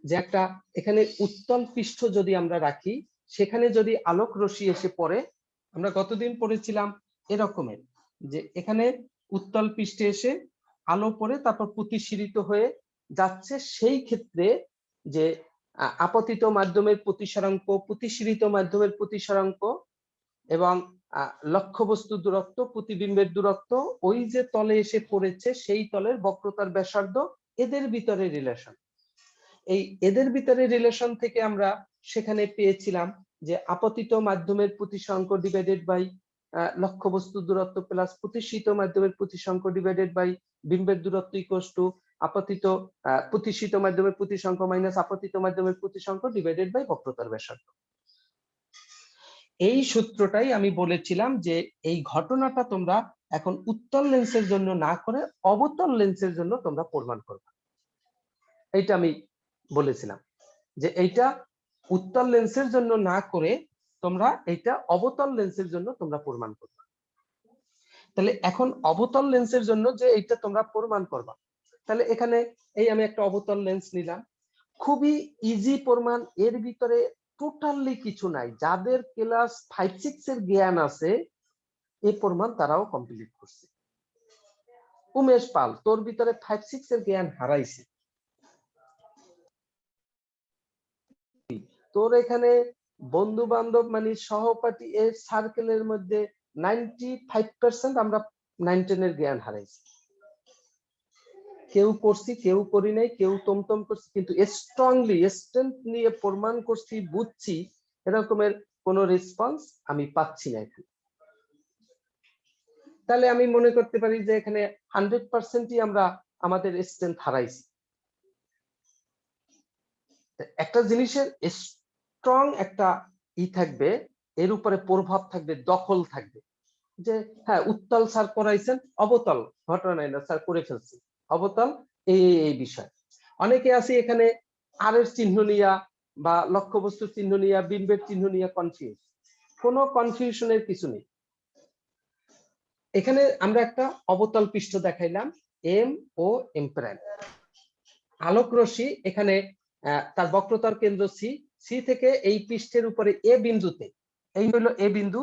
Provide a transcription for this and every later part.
যে একটা এখানে উত্তল পৃষ্ঠ যদি আমরা রাখি, সেখানে যদি আলোক রশ্মি এসে পড়ে, আমরা গতদিন পড়েছিলাম এরকমের যে এখানে উত্তল পৃষ্ঠে এসে আলো পড়ে তারপর প্রতিসরিত হয়ে যাচ্ছে, সেই ক্ষেত্রে যে আপতিত মাধ্যমের প্রতিসরাঙ্ক, প্রতিসরিত মাধ্যমের প্রতিসরাঙ্ক এবং লক্ষ্যবস্তু দূরত্ব, প্রতিবিম্বের দূরত্ব, ওই যে তলে এসে পড়েছে সেই তলের বক্রতার ব্যাসার্ধ, এদের ভিতরে রিলেশন। এই এদের ভিতরে রিলেশন থেকে আমরা সেখানে পেয়েছিলাম যে আপতিত মাধ্যমের প্রতিসরাঙ্ক ডিভাইডেড বাই লক্ষ্যবস্তু দূরত্ব প্লাস প্রতিসরিত মাধ্যমের প্রতিসরাঙ্ক ডিভাইডেড বাই বিম্বের দূরত্ব ইকুয়ালস টু আপতিত প্রতিসরিত মাধ্যমের প্রতিসরাঙ্ক মাইনাস আপতিত মাধ্যমের প্রতিসরাঙ্ক ডিভাইডেড বাই বক্রতার ব্যাসার্ধ। এই সূত্রটাই আমি বলেছিলাম যে এই ঘটনাটা তোমরা এখন উত্তল লেন্সের জন্য না করে অবতল লেন্সের জন্য তোমরা প্রমাণ করবে। এইটা আমি বলেছিলাম যে এইটা উত্তল লেন্সের জন্য না করে তোমরা এইটা অবতল লেন্সের জন্য তোমরা প্রমাণ করবে। তাহলে এখন অবতল লেন্সের জন্য যে এইটা তোমরা প্রমাণ করবা, তাহলে এখানে এই আমি একটা অবতল লেন্স নিলাম, খুবই ইজি প্রমাণ, এর ভিতরে টোটালি কিছু নাই। যাদের ক্লাস 5-6 এর জ্ঞান আছে এই প্রমাণ তারাও কমপ্লিট করছে। উমেশ পাল, তোর ভিতরে 5-6 এর জ্ঞান হারাইছে, তোর এখানে বন্ধু বান্ধব মানে সহপাঠী এর সার্কেলের মধ্যে 95% আমরা 9-10 এর জ্ঞান হারাইছি। কেউ করছি, কেউ করি নাই, কেউ তমতম করছি, কিন্তু স্ট্রংলি স্ট্রেংথ নিয়ে প্রমাণ করছি, বুঝছি, এরকমের কোন রেসপন্স আমি পাচ্ছি না এখন। তাহলে আমি মনে করতে পারি যে এখানে 100%ই আমরা আমাদের স্ট্রেংথ হারাইছি। একটা জিনিসের স্ট্রং একটা থাকবে, এর উপরে প্রভাব থাকবে, দখল থাকবে, যে হ্যাঁ উত্তল স্যার করাইছেন, অবতল ঘটনা নাই না স্যার করে ফেলছি, অবতল এই বিষয়। অনেকে আছে এখানে আর এর চিহ্ন নিয়া বা লক্ষ্যবস্তুর চিহ্ন নিয়া, বিম্বের চিহ্ন নিয়া কনফিউজ। কোনো কনফিউশনের কিছু নেই। এখানে আমরা একটা অবতল পৃষ্ঠ দেখাইলাম, এম ও এম প্রাইম। আলোক রশ্মি এখানে তার বক্রতার কেন্দ্র সি, সি থেকে এই পৃষ্ঠের উপরে এ বিন্দুতে, এই হলো এ বিন্দু,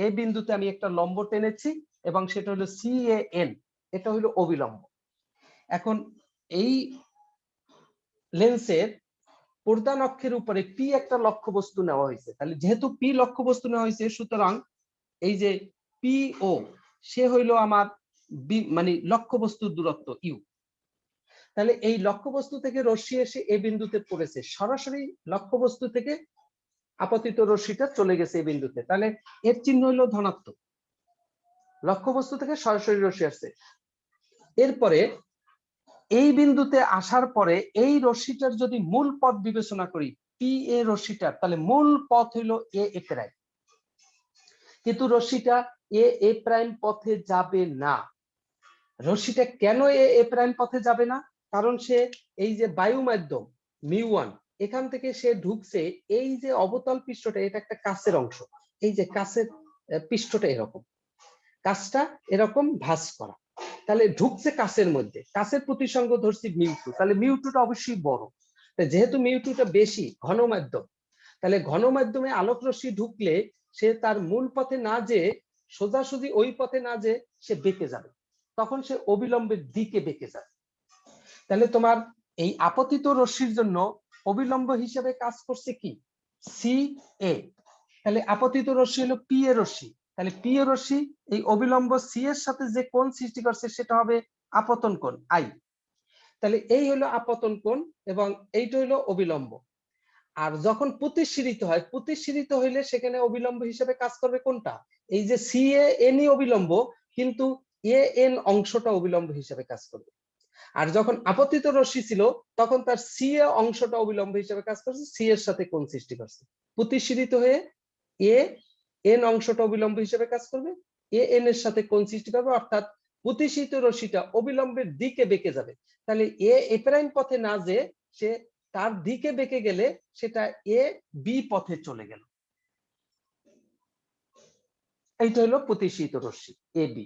এ বিন্দুতে আমি একটা লম্ব টেনেছি এবং সেটা হলো CAN, এটা হলো অবিলম্ব। এখন এই লেন্সের প্রধান অক্ষের উপরে পি একটা লক্ষ্যবস্তু নেওয়া হয়েছে, তাহলে যেহেতু পি লক্ষ্যবস্তু নেওয়া হয়েছে, সুতরাং এই যে PO সে হইলো আমার মানে লক্ষ্যবস্তুর দূরত্ব ইউ। তাহলে এই লক্ষ্যবস্তু থেকে রশ্মি এসে এই বিন্দুতে পড়েছে, সরাসরি লক্ষ্যবস্তু থেকে আপতিত রশ্মিটা চলে গেছে এই বিন্দুতে, তাহলে এর চিহ্ন হলো ধনাত্মক। লক্ষ্যবস্তু থেকে সরাসরি রশ্মি আসছে, এরপরে এই বিন্দুতে আসার পরে এই রশ্মিটার যদি মূল পথ বিবেচনা করি, PA রশ্মিটার, তাহলে মূল পথ হলো এ প্রাইম, কিন্তু রশ্মিটা এ প্রাইম পথে যাবে না। রশ্মিটা কেন এ প্রাইম পথে যাবে না? কারণ সে এই যে বায়ু মাধ্যম μ1, এখান থেকে সে ঢুকছে, এই যে অবতল পৃষ্ঠটা এটা একটা কাঁচের অংশ, এই যে কাঁচের পৃষ্ঠটা এরকম, কাঁচটা এরকম ভাঁজ করা, তাহলে ঢুকছে কাঁচের মধ্যে, কাঁচের প্রতিসঙ্গ ধরছি μ2, তাহলে μ2টা অবশ্যই বড়, যেহেতু μ2টা বেশি ঘন মাধ্যম, তাহলে ঘন মাধ্যমে আলোক রশ্মি ঢুকলে সে তার মূল পথে না যেয়ে সোজাসুজি ওই পথে না যেয়ে সে বেঁকে যাবে, তখন সে অবিলম্বের দিকে বেঁকে যাবে। তাহলে তোমার এই আপতিত রশ্মির জন্য অবিলম্ব হিসেবে কাজ করছে কি CA, তাহলে আপতিত রশ্মি হলো PA রশ্মি, তাহলে PA রশ্মি এই অবিলম্ব সি এর সাথে যে কোণ সৃষ্টি করছে সেটা হবে আপতন কোণ I, তাহলে এই হলো আপতন কোণ এবং এইটা হলো অবিলম্ব। আর যখন প্রতিসরিত হয়, প্রতিসরিত হইলে সেখানে অবিলম্ব হিসেবে কাজ করবে কোনটা, এই যে CAN অবিলম্ব, কিন্তু AN অংশটা অবিলম্ব হিসেবে কাজ করবে। আর যখন আপতিত রশ্মি ছিল তখন তার CA অংশটা অবিলম্ব হিসেবে কাজ করছে, সি এর সাথে কোণ সৃষ্টি করছে, প্রতিসরিত হয়ে AN অংশটা অবিলম্ব হিসেবে কাজ করবে, AN এর সাথে কোণ সৃষ্টি করবে, অর্থাৎ প্রতিসরিত রশ্মিটা অবিলম্বের দিকে বেঁকে যাবে। তাহলে এ প্রাইম পথে না যে সে তার দিকে বেঁকে গেলে সেটা AB পথে চলে গেল, এইটা হলো প্রতিসরিত রশ্মি AB।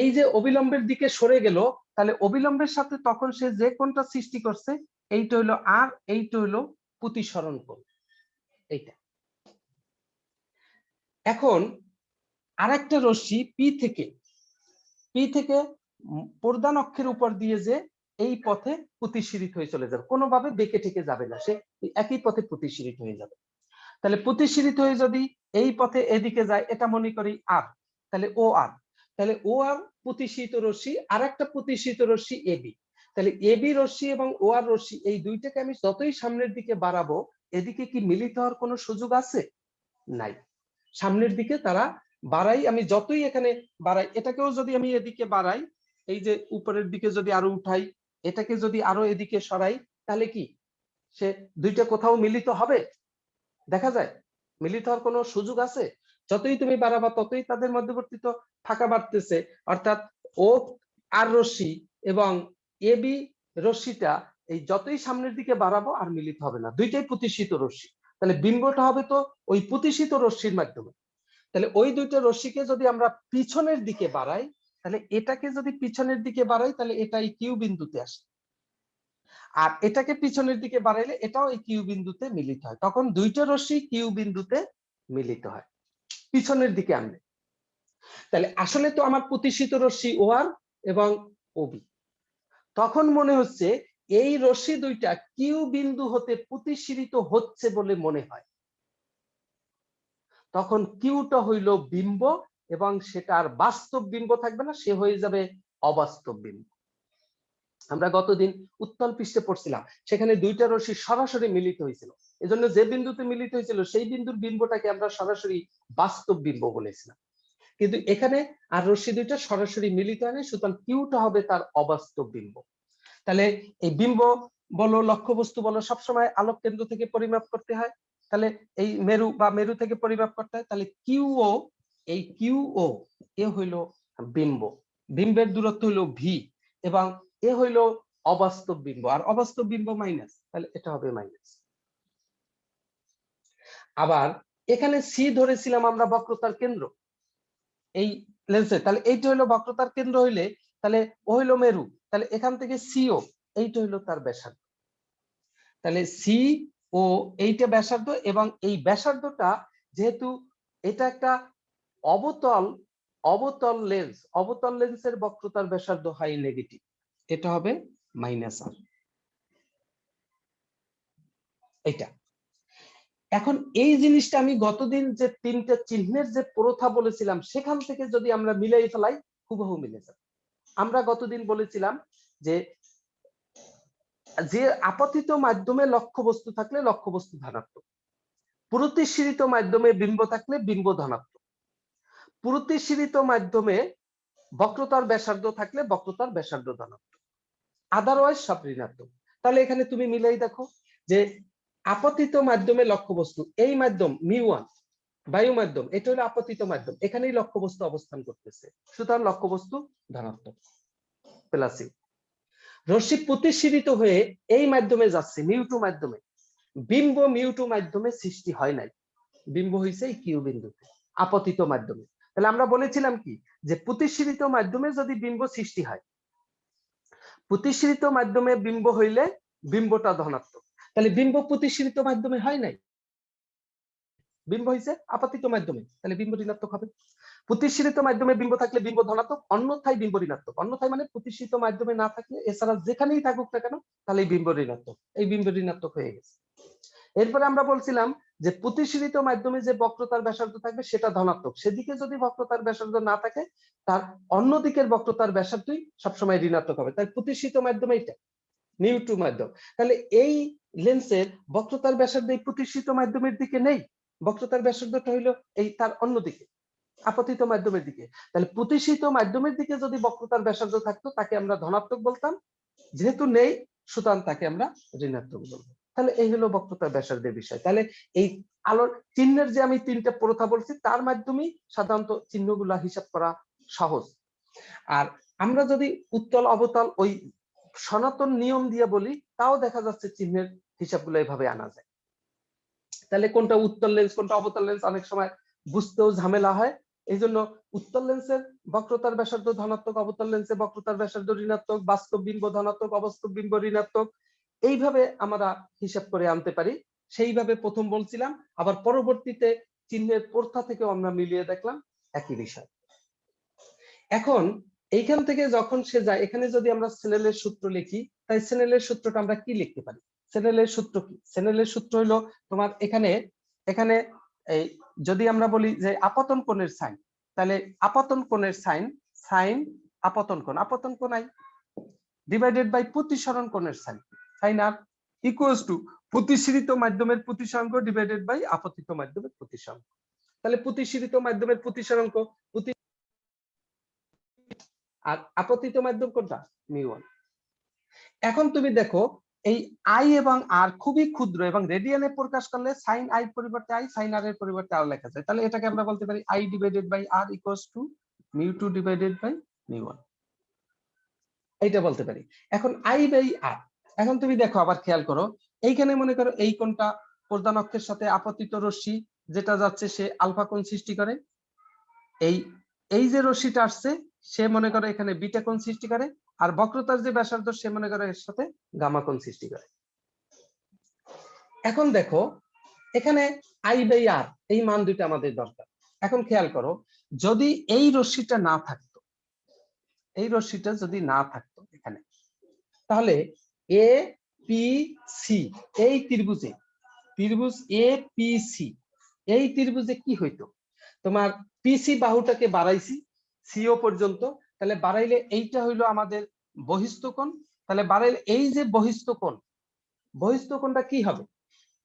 এই যে অবিলম্বের দিকে সরে গেল, তাহলে অবিলম্বের সাথে তখন সে যে কোণটা সৃষ্টি করছে এইটা হইলো আর, এইটা হইলো প্রতিসরণ কোণ, এইটা। এখন আরেকটা রশ্মি পি থেকে প্রধান অক্ষের উপর দিয়ে যে এই পথে প্রতিসরিত হয়ে চলে যাবে, কোনোভাবে বেঁকে ঠেকে যাবে না, সে একই পথে প্রতিসরিত হয়ে যাবে। তাহলে প্রতিসরিত হয়ে যদি এই পথে এদিকে যায়, এটা মনে করি আর, তাহলে ও আর, তাহলে ও আর প্রতিসরিত রশ্মি, আর একটা প্রতিসরিত রশ্মি এবি। তাহলে এবি রশ্মি এবং ও আর রশ্মি এই দুইটাকে আমি যতই সামনের দিকে বাড়াবো, এদিকে কি মিলিত হওয়ার কোনো সুযোগ আছে? নাই। সামনের দিকে তারা বাড়াই, আমি যতই এখানে বাড়াই, এটাকেও যদি আমি এদিকে বাড়াই, এই যে উপরের দিকে যদি আরো উঠাই, এটাকে যদি আরো এদিকে সরাই, তাহলে কি সে দুইটা কোথাও মিলিত হবে? দেখা যায় মিলিত হওয়ার কোনো সুযোগ আছে? যতই তুমি বাড়াবা ততই তাদের মধ্যবর্তী তো ফাঁকা বাড়তেছে, অর্থাৎ ও আর রশ্মি এবং এবি রশ্মিটা এই যতই সামনের দিকে বাড়াবো আর মিলিত হবে না, দুইটাই প্রতিসরিত রশ্মি। তাহলে বিম্বটা হবে তো ওই প্রতিসরিত রশ্মির মাধ্যমে। তাহলে ওই দুইটা রশ্মিকে যদি আমরা পিছনের দিকে বাড়াই, তাহলে এটাকে যদি পিছনের দিকে বাড়াই, তাহলে এটাই কিউ বিন্দুতে আসে, আর এটাকে পিছনের দিকে বাড়াইলে এটাও এই কিউ বিন্দুতে মিলিত হয়, তখন দুইটা রশ্মি কিউ বিন্দুতে মিলিত হয় পিছনের দিকে আনলে। তাহলে আসলে তো আমার প্রতিসরিত রশ্মি ও আর এবং ওবি, তখন মনে হচ্ছে এই রশ্মি দুইটা কিউ বিন্দু হতে প্রতিসরিত হচ্ছে বলে মনে হয়। তখন কিউটা হইল বিম্ব, এবং সেটা আর বাস্তব বিম্ব থাকবে না, সে হয়ে যাবে অবাস্তব বিম্ব। আমরা গতদিন উত্তল পৃষ্ঠে পড়ছিলাম, সেখানে দুইটা রশ্মি সরাসরি মিলিত হয়েছিল, এজন্য যে বিন্দুতে মিলিত হয়েছিল সেই বিন্দুর বিম্বটাকে আমরা সরাসরি বাস্তব বিম্ব বলেছিলাম। কিন্তু এখানে আর রশ্মি দুইটা সরাসরি মিলিত হয় না, সুতরাং কিউটা হবে তার অবাস্তব বিম্ব। তাহলে এই বিম্ব বলো, লক্ষ্যবস্তু বলো, সবসময় আলোক কেন্দ্র থেকে পরিমাপ করতে হয়, তাহলে এই মেরু বা মেরু থেকে পরিমাপ করতে হয়। তাহলে কিউও, এই কিউও এ হইল বিম্ব, বিম্বের দূরত্ব হইল ভি, এবং এ হইল অবাস্তব বিম্ব, আর অবাস্তব বিম্ব মাইনাস, তাহলে এটা হবে মাইনাস। আবার এখানে সি ধরেছিলাম আমরা বক্রতার কেন্দ্র এই লেন্সে, তাহলে এইটা হইলো বক্রতার কেন্দ্র হইলে, তাহলে ও হইলো মেরু, তাহলে এখান থেকে সিও এইটা হইলো তার ব্যাসার্ধ। তাহলে সি ও এইটা ব্যাসার্ধ, এবং এই ব্যাসার্ধটা যেহেতু এটা একটা অবতল অবতল লেন্স, অবতল লেন্সের বক্রতার ব্যাসার্ধ হাই নেগেটিভ, এটা হবে মাইনাস আর। এটা এখন এই জিনিসটা আমি গতদিন যে তিনটা চিহ্নের যে প্রথা বলেছিলাম, সেখান থেকে যদি আমরা মিলাই ফেলাই, হুবহু মিলে যাবে। আমরা গতদিন বলেছিলাম যে যে আপতিত মাধ্যমে লক্ষ্যবস্তু থাকলে লক্ষ্যবস্তু ধনাত্মক, প্রতিসরিত মাধ্যমে বিম্ব থাকলে বিম্ব ধনাত্মক, প্রতিসরিত মাধ্যমে বক্রতার ব্যাসার্ধ থাকলে বক্রতার ব্যাসার্ধ ধনাত্মক, আদারওয়াইজ সব ঋণাত্মক। তাহলে এখানে তুমি মিলাই দেখো যে আপতিত মাধ্যমে লক্ষ্যবস্তু, এই মাধ্যম মিউ1 বায়ু মাধ্যম, এটা হলো আপতিত মাধ্যম, এখানেই লক্ষ্যবস্তু অবস্থান করতেছে, সুতরাং লক্ষ্যবস্তু ধনাত্মক প্লাস। রশ্মি প্রতিসরিত হয়ে এই মাধ্যমে যাচ্ছে মিউ2 মাধ্যমে, বিম্ব মিউ2 মাধ্যমে সৃষ্টি হয় নাই, বিম্ব হয়েছে এই কিউ বিন্দুতে আপতিত মাধ্যমে। তাহলে আমরা বলেছিলাম কি, যে প্রতিসরিত মাধ্যমে যদি বিম্ব সৃষ্টি হয়, প্রতিসরিত মাধ্যমে বিম্ব হইলে বিম্বটা ধনাত্মক, তাহলে বিম্ব প্রতিসরিত মাধ্যমে হয় নাই, বিম্ব হয়েছে আপতিত মাধ্যমে, তাহলে বিম্ব ঋণাত্মক হবে। প্রতিসরিত মাধ্যমে বিম্ব থাকলে বিম্ব ধনাত্মক, অন্যথায় বিম্ব ঋণাত্মক, অন্যথায় মানে প্রতিসরিত মাধ্যমে না থাকলে, এছাড়া যেখানেই থাকুক না কেন, তাহলে এই বিম্ব ঋণাত্মক, এই বিম্ব ঋণাত্মক হয়ে গেছে। এরপরে আমরা বলছিলাম যে প্রতিসরিত মাধ্যমে যে বক্রতার ব্যাসার্ধ থাকবে সেটা ধনাত্মক, সেদিকে যদি বক্রতার ব্যাসার্ধ না থাকে, তার অন্য দিকের বক্রতার ব্যাসার্ধই সবসময় ঋণাত্মক হবে। তাই প্রতিসরিত মাধ্যমে এটা মিউ2 মাধ্যম, তাহলে এই লেন্সের বক্রতার ব্যাসার্ধ এই প্রতিসরিত মাধ্যমের দিকে নেই, বক্রতার ব্যাসার্ধটা হইলো এই তার অন্য দিকে, আপতিত মাধ্যমের দিকে। তাহলে প্রতিসরিত মাধ্যমের দিকে যদি বক্রতার ব্যাসার্ধ থাকতো, তাকে আমরা ধনাত্মক বলতাম, যেহেতু নেই সুতরাং তাকে আমরা ঋণাত্মক বলবো। তাহলে এই হলো বক্রতার ব্যাসার্ধের বিষয়। তাহলে এই আলোর চিহ্নের যে আমি তিনটা প্রথা বলছি, তার মাধ্যমেই সাধারণত চিহ্নগুলা হিসাব করা সহজ। আর আমরা যদি উত্তল অবতল ওই সনাতন নিয়ম দিয়ে বলি, তাও দেখা যাচ্ছে চিহ্নের হিসাবগুলো এভাবে আনা যায়। তাহলে কোনটা উত্তল লেন্স কোনটা অবতল লেন্স অনেক সময় বুঝতেও ঝামেলা হয়, এই জন্য উত্তল লেন্সের বক্রতার ব্যাসার্ধ ধনাত্মক, অবতল লেন্সের বক্রতার ব্যাসার্ধ ঋণাত্মক, বাস্তব বিম্ব ধনাত্মক, অবাস্তব বিম্ব ঋণাত্মক, এইভাবে আমরা হিসাব করে আনতে পারি। সেইভাবে প্রথম বলছিলাম, আবার পরবর্তীতে চিহ্নের প্রথা থেকেও আমরা মিলিয়ে দেখলাম একই বিষয়। এখন এইখান থেকে যখন সে যায়, এখানে যদি আমরা স্নেলের সূত্র লিখি, তাই স্নেলের সূত্রটা আমরা কি লিখতে পারি? স্নেলের সূত্র কি? স্নেলের সূত্র হলো তোমার এখানে এখানে এই যদি আমরা বলি যে আপতন কোণের সাইন, তাহলে আপতন কোণের সাইন, সাইন আপতন কোণ আই ডিভাইডেড বাই প্রতিসরণ কোণের sine, sine r, equals to প্রতিসরিত মাধ্যমের প্রতিসরাঙ্ক ডিভাইডেড বাই আপতিত মাধ্যমের প্রতিসরাঙ্ক। তাহলে প্রতিসরিত মাধ্যমের প্রতিসরাঙ্ক আর আপতিত মাধ্যম কোনটা? মিউ1। এখন তুমি দেখো এই আই এবং আর খুবই ক্ষুদ্র এবং রেডিয়ানে প্রকাশ করলে সাইন আই পরিবর্তে আই, সাইন আর এর পরিবর্তে আর লেখা যায়। তাহলে এটাকে আমরা বলতে পারি i divided by r equals to মিউ2 ডিভাইডেড বাই মিউ1, এইটা বলতে পারি। এখন আই বাই আর, এখন তুমি দেখো আবার খেয়াল করো, এইখানে মনে করো এই কোণটা প্রধান অক্ষের সাথে আপতিত রশ্মি যেটা যাচ্ছে সে আলফা কোণ সৃষ্টি করে, এই এই যে রশ্মিটা আসছে সে মনে করো এখানে বিটা কোণ সৃষ্টি করে, আর বক্রতার যে ব্যাসার্ধ সে মনে করো এর সাথে গামা কোণ সৃষ্টি করে। এখন দেখো এখানে আই বাই আর এই মান দুইটা আমাদের দরকার। এখন খেয়াল করো, যদি এই রশ্মিটা না থাকতো, এই রশ্মিটা যদি না থাকতো এখানে, তাহলে এ পি সি এই ত্রিভুজে, ত্রিভুজ এ পি সি এই ত্রিভুজে কি হইতো? তোমার পিসি বাহুটাকে বাড়াইছি সিও পর্যন্ত, তাহলে বাড়াইলে এইটা হইলো আমাদের বহিস্থ কোণ, তাহলে বাড়াইলে এই যে বহিস্থ কোণটা কি হবে?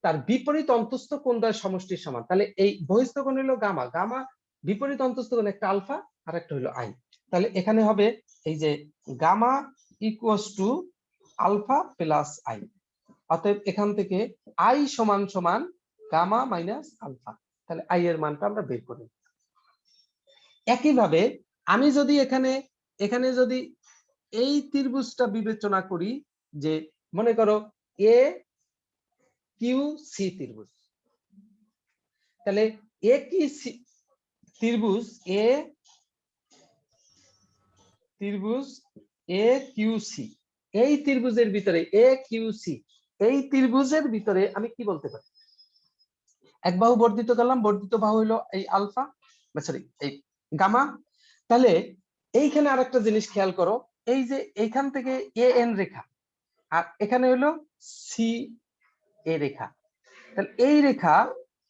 তার বিপরীত অন্তস্থ কোণ দ্বয় সমষ্টির সমান। তাহলে এই বহিস্থ কোণ হলো গামা, গামা বিপরীত অন্তস্থ কোণ একটা আলফা আর একটা হলো আই। তাহলে এখানে হবে এই যে gamma equals to alpha plus I. অতএব এখান থেকে আই সমান সমান গামা মাইনাস আলফা। তাহলে আই এর মানটা আমরা বের করি। একইভাবে আমি যদি এখানে যদি এই ত্রিভুজটা বিবেচনা করি, যে মনে করো এ কিউ সি ত্রিভুজ, তাহলে এ কি ত্রিভুজ এ কিউ সি, এই ত্রিভুজের ভিতরে এ কিউ সি এই ত্রিভুজের ভিতরে আমি কি বলতে পারি? এক বাহু বর্ধিত করলাম, বর্ধিত বাহু হলো এই আলফা, সরি এই গামা। তাহলে এইখানে আরেকটা জিনিস খেয়াল করো, এই যে এইখান থেকে এ এন রেখা আর এখানে হলো সি এ রেখা, তাহলে এই রেখা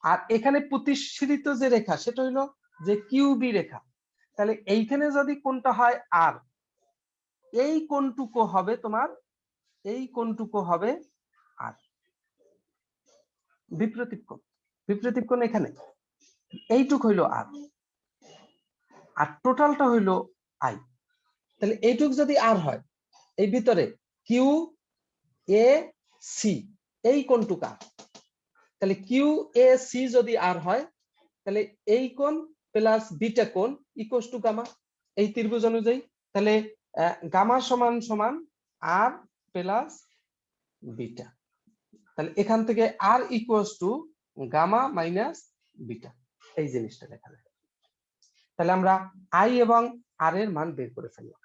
আর এখানে প্রতিসরিত যে রেখা সেটা হলো যে কিউবি রেখা। তাহলে এইখানে যদি কোণটা হয় আর, এই কোণটুকু হবে তোমার, এই কোণটুকু হবে আর বিপরীত কোণ এখানে এইটুক হইলো আর, আর টোটালটা হইলো আই। তাহলে এইটুক যদি আর হয়, এই ভিতরে কিউ এ সি এই কোণটুক আর, তাহলে কিউ এ সি যদি আর হয়, তাহলে এই কোণ প্লাস বিটা কোণ ইকুয়ালস টু গামা এই ত্রিভুজ অনুযায়ী। তাহলে গামা সমান সমান আর প্লাস বিটা। তাহলে এখান থেকে r equals to gamma minus beta, এই জিনিসটা লেখা যায়। তাহলে আমরা আই এবং আর এর মান বের করে ফেললাম।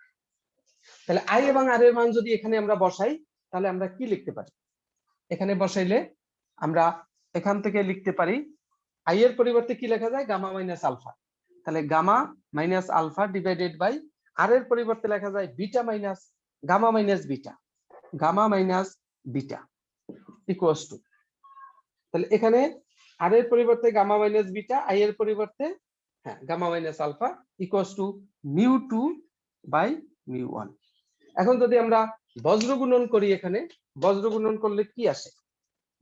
তাহলে আই এবং আর এর মান যদি এখানে আমরা বসাই, তাহলে আমরা কি লিখতে পারি? এখানে বসাইলে আমরা এখান থেকে লিখতে পারি আই এর পরিবর্তে কি লেখা যায়? Gamma minus alpha. তাহলে gamma minus alpha divided by r এর পরিবর্তে লেখা যায় beta minus gamma minus beta, gamma minus beta equals to, তাহলে এখানে আর এর পরিবর্তে গামা মাইনাস বিটা, আই এর পরিবর্তে gamma minus alpha equals to মিউ2 বাই মিউ1। এখন যদি আমরা বজ্র গুণন করি, এখানে বজ্র গুণন করলে কি আসে?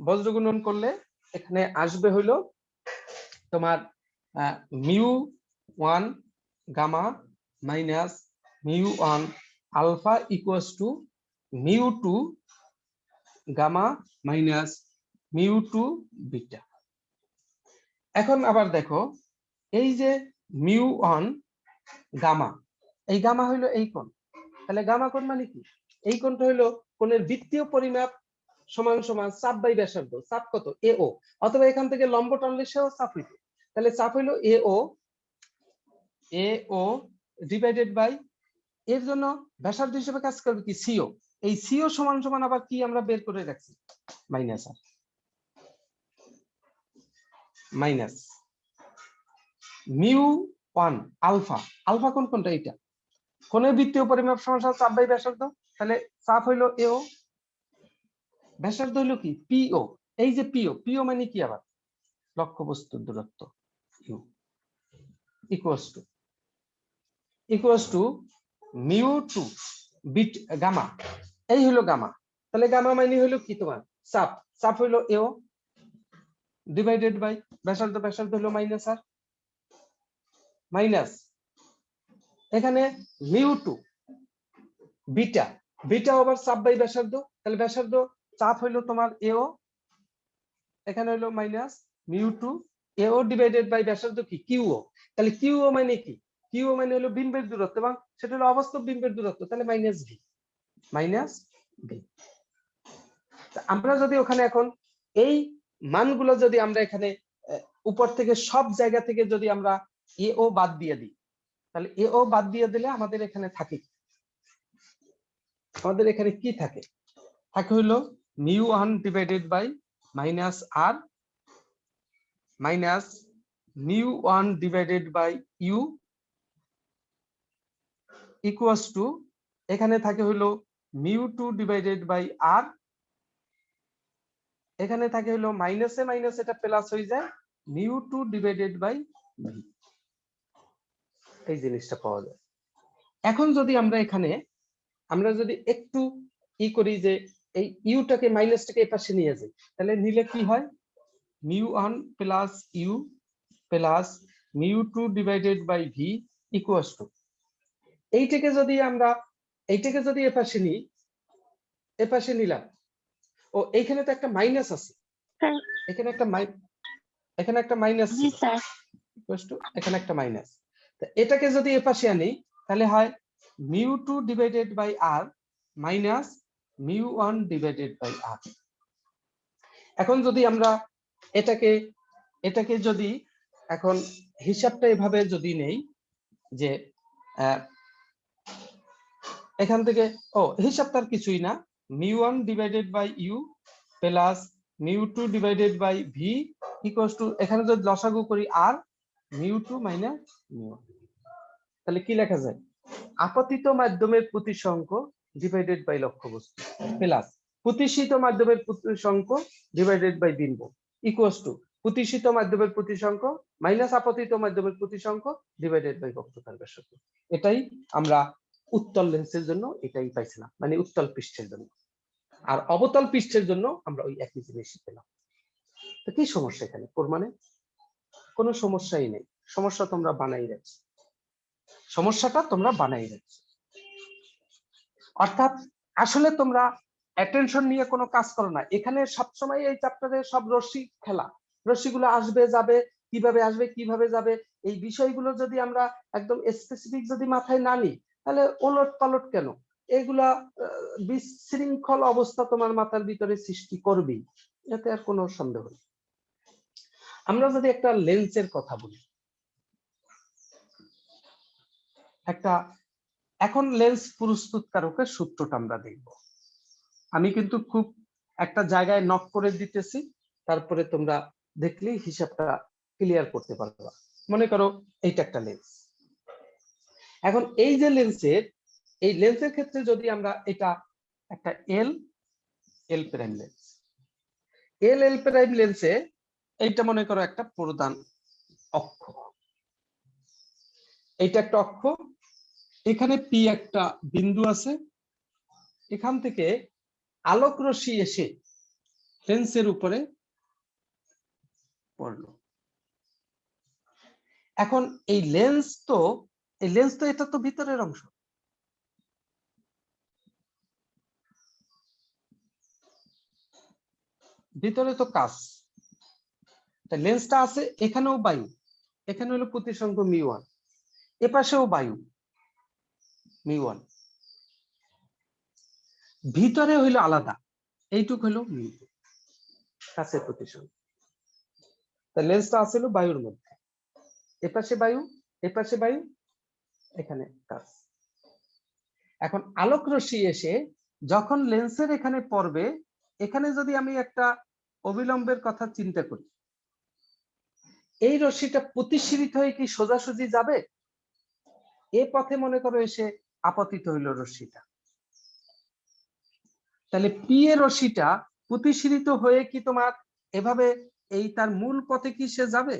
বজ্র গুণন করলে এখানে আসবে হইলো তোমার মিউ1 গামা মাইনাস মিউ1 আলফা ইকুয়ালস টু মিউ2 গামা মাইনাস মিউ2 বিটা। এখন আবার দেখো এই যে মিউ1 গামা, এই গামা হইলো এই কোণ, তাহলে গামা কোণ মানে কি? এই কোণটা হইলো কোণের বৃত্তীয় পরিমাপ সমান সমান চাপ বাই ব্যাসার্ধ। চাপ কত? এও, অথবা এখান থেকে লম্ব টানলে সেও চাপ হইতো। তাহলে চাপ হইলো এও ডিভাইডেড বাই, এর জন্য ব্যাসার্ধ হিসেবে কাজ করবে কি? সিও, এই সিও সমান সমান আবার কি আমরা বের করে রাখছি, মাইনাস আর minus mu one alpha. Alpha কোনটা? এটা কোণের বৃত্তীয় পরিমাপ সমস্যা চাপ বাই ব্যাসার্ধ, তাহলে চাপ হইলো এও, ব্যাসার্ধ হইলো কি পিও। এই যে পিও, পিও মানে কি আবার লক্ষ্যবস্তুর দূরত্ব, U equals to mu two bit gamma, এই হলো গামা। তাহলে গামা মানে হইলো কি তোমার চাপ, চাপ হইলো এও ডিভাইডেড বাই ব্যাসার্ধ, ব্যাসার্ধ হলো মাইনাস আর মাইনাস এখানে মিউ টু বিটা, বিটা আবার চাপ বাই ব্যাসার্ধ, তাহলে ব্যাসার্ধ চাপ হইলো তোমার এও, এখানে হইলো মাইনাস মিউ টু এও ডিভাইডেড বাই ব্যাসার্ধ কি কিউও। তাহলে কিউও মানে কি, কিউও মানে হলো বিম্বের দূরত্ব এবং সেটা হলো অবাস্তব বিম্বের দূরত্ব, তাহলে মাইনাস ভি, মাইনাস ভি। আমরা যদি ওখানে এখন এই মানগুলো যদি আমরা এখানে উপর থেকে সব জায়গা থেকে যদি আমরা এও বাদ দিয়ে দিই, তাহলে এও বাদ দিয়ে দিলে আমাদের এখানে থাকে, আমাদের এখানে কি থাকে, থাকে হলো mu one divided by minus R minus mu one divided by U equals to এখানে থাকে হলো mu two divided by R, এখানে থাকে হলো মাইনাসে মাইনাস এটা প্লাস হয়ে যায় mu two divided by V, এই জিনিসটা পাওয়া যায়। এখন যদি আমরা এখানে আমরা যদি একটু ই করি যে এই ইউটাকে মাইনাসটাকে এই পাশে নিয়ে যাই, তাহলে নিলে কি হয় mu one plus U plus mu two divided by V equals to এইটাকে যদি আমরা এইটাকে যদি এপাশে নিই, এপাশে নিলাম, ও এইখানে তো একটা মাইনাস আছে, এখানে একটা মাইনাস ইকুয়ালস টু এখানে একটা মাইনাস, এটাকে যদি এপাশে আনি তাহলে হয় mu two divided by r minus mu one divided by r. এখন যদি আমরা এটাকে যদি এখন হিসাবটা এভাবে যদি নেই যে এখান থেকে হিসাবটার কিছুই না, mu one divided by you plus mu two divided by V equals to এখানে যদি লসাগু করি আর mu two minus mu one, তাহলে কি লেখা যায় আপতিত মাধ্যমের প্রতিসংখ্য ডিভাইডেড বাই লক্ষ্যবস্তু প্লাস প্রতিষ্ঠিত মাধ্যমের প্রতিসংখ্য ডিভাইডেড বাই বিম্ব ইকুয়ালস টু প্রতিষ্ঠিত মাধ্যমের প্রতিসংখ্য মাইনাস আপতিত মাধ্যমের প্রতিসংখ্য ডিভাইডেড বাই বক্রতার ব্যাসার্ধ। এটাই আমরা উত্তল লেন্সের জন্য এটাই পাইছিলাম, মানে উত্তল পৃষ্ঠের জন্য। আর অবতল পৃষ্ঠের জন্য আমরা ওই একই জিনিস পেলাম। তো কি সমস্যা এখানে? মানে কোনো সমস্যাই নেই, সমস্যা তোমরা বানাই রাখছো, সমস্যাটা তোমরা বানাই রাখছো। অর্থাৎ আসলে তোমরা অ্যাটেনশন নিয়ে কোনো কাজ করো না, এখানে সবসময় এই চ্যাপ্টারে সব রশ্মি খেলা, রশ্মিগুলো আসবে যাবে, কিভাবে আসবে কিভাবে যাবে, এই বিষয়গুলো যদি আমরা একদম স্পেসিফিক যদি মাথায় না নিই তাহলে ওলট পালট কেন, এগুলা বিশৃঙ্খল অবস্থা তোমার মাথার ভিতরে সৃষ্টি করবেই, এতে আর কোনো সন্দেহ নেই। আমরা যদি একটা লেন্সের কথা বলি, একটা এখন লেন্স প্রস্তুতকারকের সূত্রটা আমরা দেখব। আমি কিন্তু খুব একটা জায়গায় নক করে দিতেছি, তারপরে তোমরা দেখলেই হিসাবটা ক্লিয়ার করতে পারবা। মনে করো এইটা একটা লেন্স, এখন এই যে এই লেন্সের ক্ষেত্রে যদি আমরা এটা একটা এল প্রাইম লেন্স, এল প্রাইম লেন্সে এইটা মনে করো একটা প্রধান অক্ষ, এইটা একটা অক্ষ, এখানে পি একটা বিন্দু আছে, এখান থেকে আলোক রশ্মি এসে লেন্সের উপরে পড়লো। এখন এই লেন্স তো এটা তো ভিতরের অংশ, ভিতরে তো কাঁচ, লেন্সটা আছে, এখানেও বায়ু, এখানে হলো প্রতিসংখ্য মিউ ওয়ান, এপাশেও বায়ু মিউ ওয়ান, ভিতরে হইলো আলাদা, এইটুক হইলো মিউ টু, কাছের প্রতিসংখ্য। লেন্সটা আছিল বায়ুর মধ্যে, এপাশে বায়ু, এপাশে বায়ু, এখানে কাঁচ। এখন আলোক রশ্মি এসে যখন লেন্সের এখানে পড়বে, এখানে যদি আমি একটা অবিলম্বের কথা চিন্তা করি, এই রশ্মিটা প্রতিসরিত হয়ে কি সোজাসুজি যাবে? এ পথে মনে করো এসে আপতিত হইল রশ্মিটা, তাহলে পি এর রশ্মিটা প্রতিসরিত হয়ে কি তোমার এভাবে এই তার মূল পথে কি সে যাবে?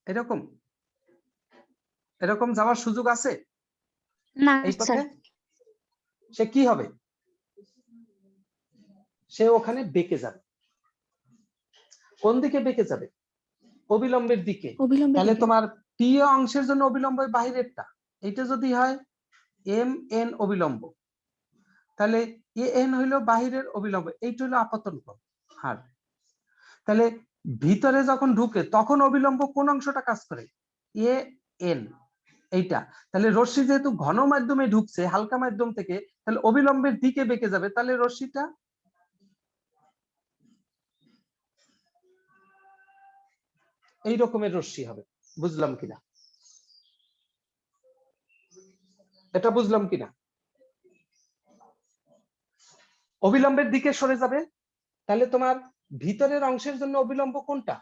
এরকম এরকম যাওয়ার সুযোগ আছে না এই পথে? স্যার। সে কি হবে? সে ওখানে বেঁকে যাবে। কোন দিকে বেঁকে যাবে? অবিলম্বের দিকে। অবিলম্বে তাহলে দিকে। তোমার পি অংশের জন্য অবিলম্ব বাহিরেরটা, এটা যদি হয় এম এন অবিলম্ব, তাহলে এ এন হইলো বাহিরের অবিলম্ব, এইটা হলো আপতন কোণ হার। তাহলে ভিতরে যখন ঢুকে তখন অবিলম্ব কোন অংশটা কাজ করে? এ এন, এইটা। তাহলে রশ্মি যেহেতু ঘন মাধ্যমে ঢুকছে হালকা মাধ্যম থেকে, তাহলে অবিলম্বের দিকে বেঁকে যাবে, তাহলে রশ্মিটা এই রকমের রশ্মি হবে। বুঝলাম কিনা? এটা বুঝলাম কিনা? অবিলম্বের দিকে সরে যাবে, তাহলে তোমার ভিতরের অংশের জন্য অবিলম্ব কোনটা?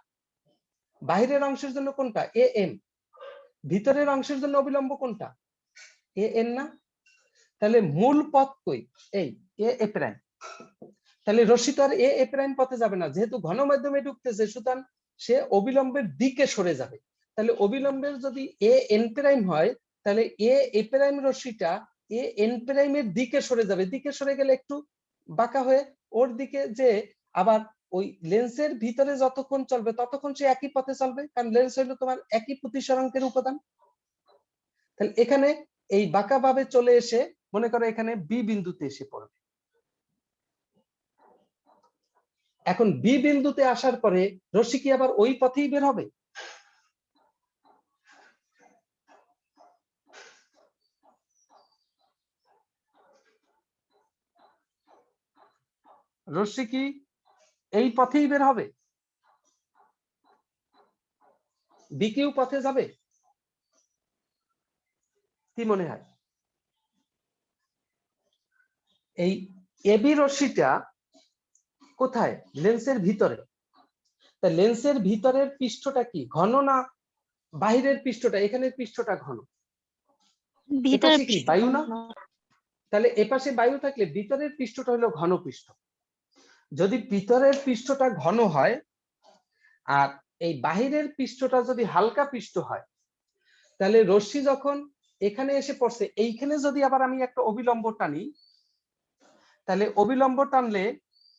বাহিরের অংশের জন্য কোনটা? A M. ভিতরের অংশের জন্য অবিলম্ব কোনটা? এ এন না? তাহলে মূল পথ কই? এই এ প্রাইম। তাহলে রশ্মি তো আর এ প্রাইম পথে যাবে না, যেহেতু ঘন মাধ্যমে ঢুকতেছে, সুতরাং সে অবিলম্বের দিকে সরে যাবে। তাহলে অবিলম্বের যদি এ এন প্রাইম হয়, তাহলে এ প্রাইম রশ্মিটা এ এন প্রাইমের দিকে সরে যাবে। দিকে সরে গেলে একটু বাঁকা হয়ে ওর দিকে, যে আবার ওই লেন্সের ভিতরে যতক্ষণ চলবে ততক্ষণ সে একই পথে চলবে, কারণ লেন্স হইলো তোমার একই প্রতিসরাঙ্কের উপাদান। তাহলে এখানে এই বাঁকা ভাবে চলে এসে মনে করো এখানে বি বিন্দুতে এসে পড়বে। এখন বি বিন্দুতে আসার পরে রশ্মি কি আবার ওই পথেই বের হবে? রশ্মি কি এই পথেই বের হবে? বিকিউ পথে যাবে? কি মনে হয়? এই এবি রশ্মিটা কোথায়? লেন্সের ভিতরে। তা লেন্সের ভিতরের পৃষ্ঠটা কি ঘন না বাহিরের পৃষ্ঠটা? এখানের পৃষ্ঠটা ঘন, ভিতরে এপাশে কি বায়ু না? তাহলে এপাশে বায়ু থাকলে ভিতরের পৃষ্ঠটা হলো ঘন পৃষ্ঠ। যদি ভিতরের পৃষ্ঠটা ঘন হয় আর এই বাহিরের পৃষ্ঠটা যদি হালকা পৃষ্ঠ হয়, তাহলে রশ্মি যখন এখানে এসে পড়ছে, এইখানে যদি আবার আমি একটা অবিলম্ব টানি, তাহলে অবিলম্ব টানলে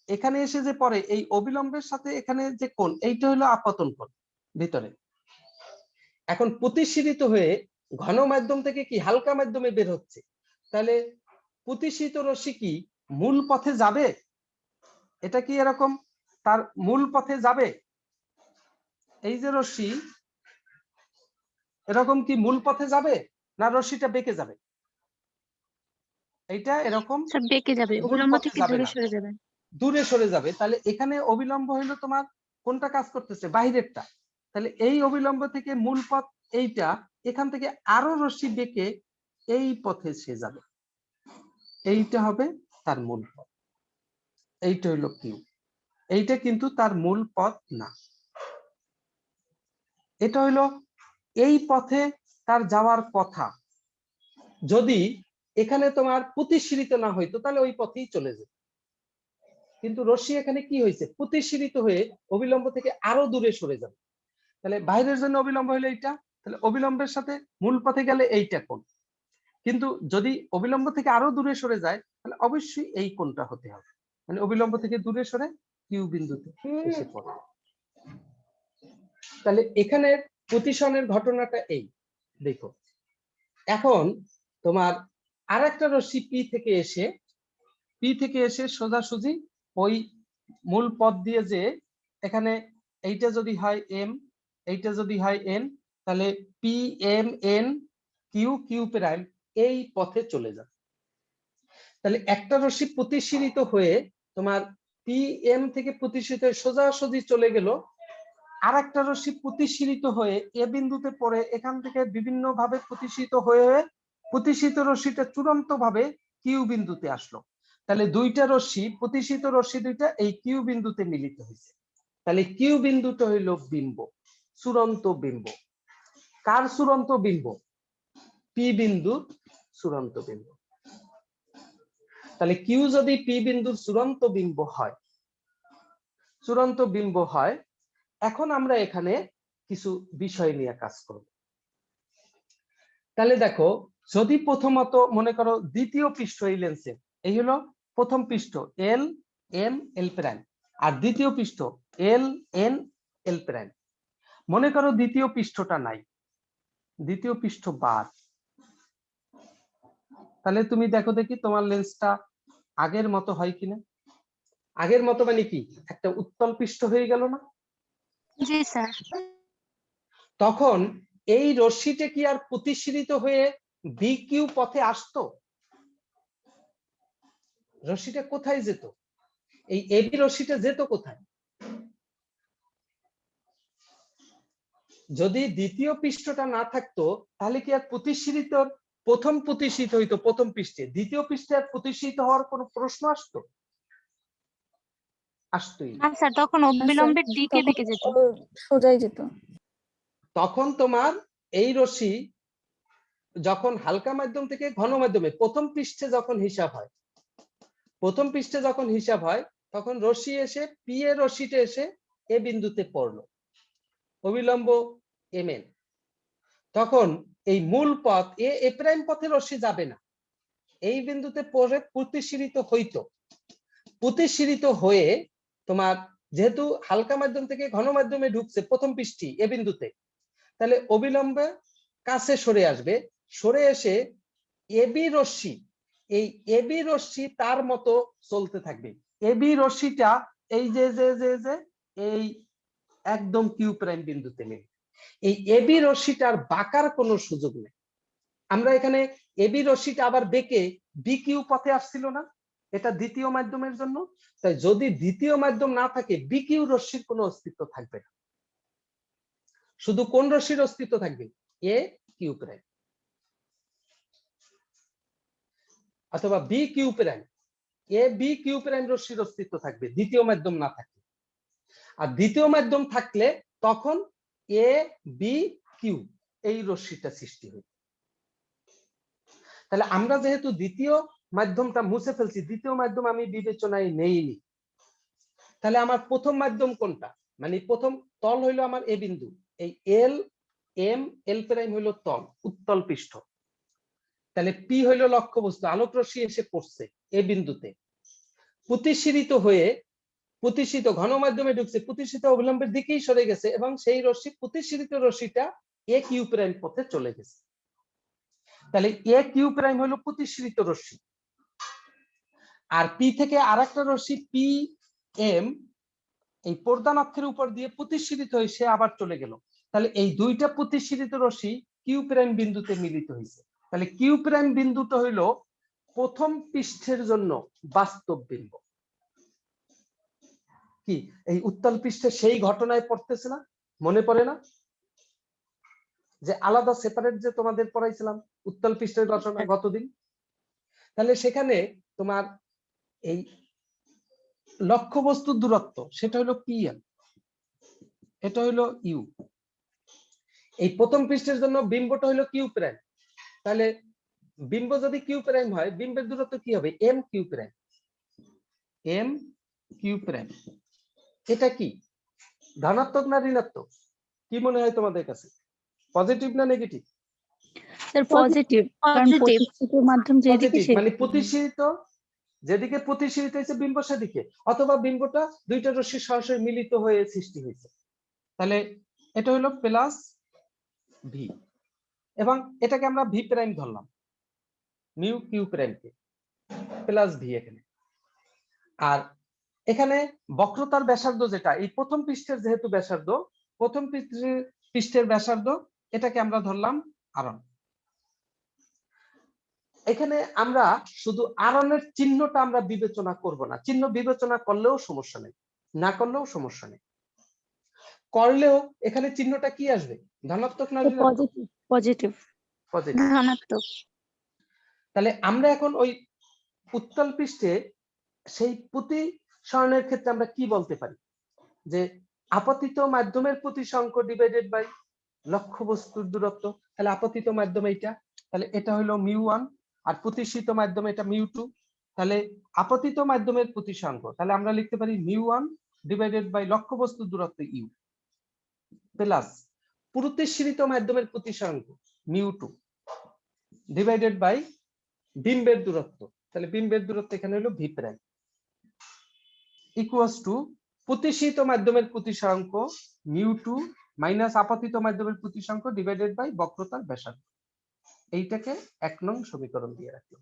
এখানে এসে যে পড়ে, এই অবিলম্বের সাথে এখানে যে কোণ, এইটা হলো আপতন কোণ ভিতরে। এখন প্রতিসরিত হয়ে ঘন মাধ্যম থেকে কি হালকা মাধ্যমে বের হচ্ছে, তাহলে প্রতিসরিত রশ্মি কি মূল পথে যাবে? এটা কি এরকম তার মূল পথে যাবে? এই যে রশ্মি, এরকম কি মূল পথে যাবে না রশ্মিটা বেঁকে যাবে? এইটা এরকম স্যার বেঁকে যাবে, মূল অবিলম্ব পথে থেকে যাবে দূরে না, সরে যাবে। দূরে সরে যাবে। তাহলে এখানে অবিলম্ব হইলো তোমার কোনটা কাজ করতেছে? বাহিরেরটা। তাহলে এই অবিলম্ব থেকে মূল পথ এইটা, এখান থেকে আরো রশ্মি বেঁকে এই পথে সে যাবে, এইটা হবে তার মূল পথ। এইটা হইলো কিউ। এইটা কিন্তু তার মূল পথ না, এটা হইলো এই পথে তার যাওয়ার কথা। যদি এখানে তোমার প্রতিসরিত না হইতো তাহলে ওই পথেই চলে যেত, কিন্তু রশ্মি এখানে কি হয়েছে? প্রতিসরিত হয়ে অবিলম্ব থেকে আরো দূরে সরে যাবে। তাহলে বাইরের জন্য অবিলম্ব হলো এইটা, তাহলে অবিলম্বের সাথে মূল পথে গেলে এইটা কোণ। কিন্তু যদি অবিলম্ব থেকে আরো দূরে সরে যায়, তাহলে অবশ্যই এই কোণটা হতে হবে, মানে অবিলম্ব থেকে দূরে সরে কিউ বিন্দুতে এসে পড়ে। তাহলে এখানে প্রতিসরণের ঘটনাটা এই দেখো। এখন তোমার আর একটা রশ্মি পি থেকে এসে সোজাসুজি ওই মূল পথ দিয়ে, যে এখানে এইটা যদি হয় এম, এইটা যদি হয় এন, তাহলে P M N Q Q prime এই পথে চলে যাবে। তাহলে একটা রশ্মি প্রতিসরিত হয়ে তোমার পি এম থেকে প্রতিসরিত হয়ে সোজাসুজি চলে গেল, আর একটা রশ্মি প্রতিসরিত হয়ে এ বিন্দুতে পড়ে এখান থেকে বিভিন্ন ভাবে প্রতিসরিত হয়ে প্রতিসরিত রশ্মিটা চূড়ান্ত ভাবে কিউ বিন্দুতে আসলো। তাহলে দুইটা রশ্মি, প্রতিসিত রশ্মি দুইটা এই কিউ বিন্দুতে মিলিত হয়েছে। তাহলে কিউ বিন্দুটা হইল বিম্ব, চূড়ান্ত বিম্ব। কার চূড়ান্ত বিম্ব? পি বিন্দুর চূড়ান্ত বিম্ব। তাহলে কিউ যদি পি বিন্দুর চূড়ান্ত বিম্ব হয়, এখন আমরা এখানে কিছু বিষয় নিয়ে কাজ করব। তাহলে দেখো, যদি প্রথমত মনে করো দ্বিতীয় পৃষ্ঠ এই লেন্সের, এই হলো প্রথম পৃষ্ঠ এল এম এল প্রাইম, আর দ্বিতীয় পৃষ্ঠ এল এন এল প্রাইম। মনে করো দ্বিতীয় পৃষ্ঠটা নাই, দ্বিতীয় পৃষ্ঠ বাদ, তাহলে তুমি দেখো দেখি তোমার লেন্সটা আগের মতো হয় কিনা। আগের মতো মানে কি, একটা উত্তল পৃষ্ঠ হয়ে গেল না? জি স্যার। তখন এই রশ্মিটা কি আর প্রতিসরিত হয়ে বি কিউ পথে আসতো? রশ্মিটা কোথায় যেত? এই এবি রশ্মিটা যেত কোথায়? যদি দ্বিতীয় পৃষ্ঠটা না থাকতো তাহলে কি আর প্রতিসরিত, প্রথম প্রতিসরিত হইতো প্রথম পৃষ্ঠে, দ্বিতীয় পৃষ্ঠে আর প্রতিসরিত হওয়ার কোনো প্রশ্ন আসতো? আসতোই না স্যার, তখন অবিলম্বে দিকে দিকে যেত, সোজাই যেত। তখন তোমার এই রশ্মি যখন হালকা মাধ্যম থেকে ঘন মাধ্যমে প্রথম পৃষ্ঠে যখন হিসাব হয়, তখন রশ্মি এসে পি এর রশ্মিটা এসে এ বিন্দুতে পড়লো, অবিলম্ব এম এন। তখন এই মূল পথ এ প্রাইম পথে রশ্মি যাবে না, এই বিন্দুতে পড়ে প্রতিসরিত হয়ে তোমার যেহেতু হালকা মাধ্যম থেকে ঘন মাধ্যমে ঢুকছে প্রথম পৃষ্ঠে এ বিন্দুতে, তাহলে অবিলম্বে কাছে সরে আসবে, সরে এসে এবি রশ্মি, এই এবি রশ্মি তার মতো চলতে থাকবে। এবি রশ্মিটা এই যে যে যে যে এই একদম কিউ প্রাইম বিন্দুতে মিলবে। এই এবি রশ্মিটার বাঁকার কোনো সুযোগ নেই। আমরা এখানে এবি রশ্মিটা আবার বেঁকে বি কিউ পথে আসছিল না, এটা দ্বিতীয় মাধ্যমের জন্য। তাই যদি দ্বিতীয় মাধ্যম না থাকে বি কিউ রশ্মির কোনো অস্তিত্ব থাকবে না, শুধু কোন রশ্মির অস্তিত্ব থাকবে? এ কিউ প্রাইম অথবা B Q prime, A B Q prime রশ্মির অস্তিত্ব থাকবে দ্বিতীয় মাধ্যম না থাকলে। আর দ্বিতীয় মাধ্যম থাকলে তখন এ বি কিউ এই রশ্মিটা সৃষ্টি হবে। তাহলে আমরা যেহেতু দ্বিতীয় মাধ্যমটা মুছে ফেলছি, দ্বিতীয় মাধ্যম আমি বিবেচনায় নেইনি, তাহলে আমার প্রথম মাধ্যম কোনটা? মানে প্রথম তল হইলো আমার এ বিন্দু, এই এল এম এল প্রাইম হইলো তল, উত্তল পৃষ্ঠ। তাহলে পি হইলো লক্ষ্যবস্তু, আলোক রশ্মি এসে পড়ছে এ বিন্দুতে, প্রতিসরিত ঘন মাধ্যমে ঢুকছে, প্রতিসরিত অবিলম্বের দিকেই সরে গেছে এবং সেই রশ্মি প্রতিসরিত রশ্মিটা এ কিউ প্রাইম পথে চলে গেছে। তাহলে এ কিউ প্রাইম হলো প্রতিসরিত রশ্মি, আর পি থেকে আরেকটা রশ্মি পি এম এই প্রধান অক্ষের উপর দিয়ে প্রতিসরিত হয়ে সে আবার চলে গেল। তাহলে এই দুইটা প্রতিসরিত রশ্মি কিউ প্রাইম বিন্দুতে মিলিত হয়েছে। তাহলে কিউ প্রাইম বিন্দুটা হইলো প্রথম পৃষ্ঠের জন্য বাস্তব বিন্দু। কি এই উত্তল পৃষ্ঠে সেই ঘটনায় পড়তেছে না? মনে পড়ে না যে আলাদা সেপারেট যে তোমাদের পড়াইছিলাম উত্তল পৃষ্ঠের ঘটনা গতদিন? তাহলে সেখানে তোমার এই লক্ষ্যবস্তুর দূরত্ব সেটা হলো পিএম, এটা হলো ইউ। এই প্রথম পৃষ্ঠের জন্য বিম্বটা হলো কিউ প্রাইম, তাহলে বিম্ব যদি কিউ প্রাইম হয় বিম্বের দূরত্ব কি হবে? M Q prime, M Q prime. এটা কি ধনাত্মক না ঋণাত্মক? কি মনে হয় তোমাদের কাছে, পজিটিভ না নেগেটিভ? স্যার পজিটিভ, কারণ প্রতিসরিত মাধ্যম যেদিকে মানে প্রতিসরিত, যেদিকে প্রতিসরিত হয়েছে বিম্ব সেদিকে, অথবা বিম্বটা দুইটা রশ্মি সরাসরি মিলিত হয়ে সৃষ্টি হয়েছে। তাহলে এটা হলো প্লাস ভি, এবং এটাকে আমরা ভি প্রাইম ধরলাম, মিউ কিউ প্রাইমকে প্লাস ভি এখানে। আর এখানে বক্রতার ব্যাসার্ধ যেটা এই প্রথম পৃষ্ঠের যেহেতু ব্যাসার্ধ, প্রথম পৃষ্ঠের ব্যাসার্ধ এটাকে আমরা ধরলাম আরন। এখানে আমরা শুধু আরনের চিহ্নটা আমরা বিবেচনা করব না, চিহ্ন বিবেচনা করলেও সমস্যা নেই, না করলেও সমস্যা নেই, করলেও এখানে চিহ্নটা কি আসবে? ধনাত্মক না পজিটিভ? পজিটিভ। ধনাত্মক। তাহলে আমরা এখন ওই উত্তল পৃষ্ঠে সেই প্রতিসরণের ক্ষেত্রে আমরা কি বলতে পারি যে আপতিত মাধ্যমের প্রতিসংখ্য ডিভাইডেড বাই লক্ষ্যবস্তুর দূরত্ব। তাহলে আপতিত মাধ্যম এইটা, তাহলে এটা হলো μ1, আর প্রতিসৃত মাধ্যম এটা μ2। তাহলে আপতিত মাধ্যমের প্রতিসংখ্য তাহলে আমরা লিখতে পারি μ1 ডিভাইডেড বাই লক্ষ্যবস্তুর দূরত্ব ইউ, প্লাস প্রতিসৃত মাধ্যমের প্রতিসংখ্য μ2 ডিভাইডেড বাই বিম্বের দূরত্ব, তাহলে বিম্বের দূরত্ব এখানে হলো ভি প্রাইম, ইকুয়ালস টু প্রতিসৃত মাধ্যমের প্রতিসংখ্য μ2 মাইনাস আপতিত মাধ্যমের প্রতিসংখ্য ডিভাইডেড বাই বক্রতার ব্যাসার্ধ। এইটাকে 1 নং সমীকরণ দিয়ে রাখলাম।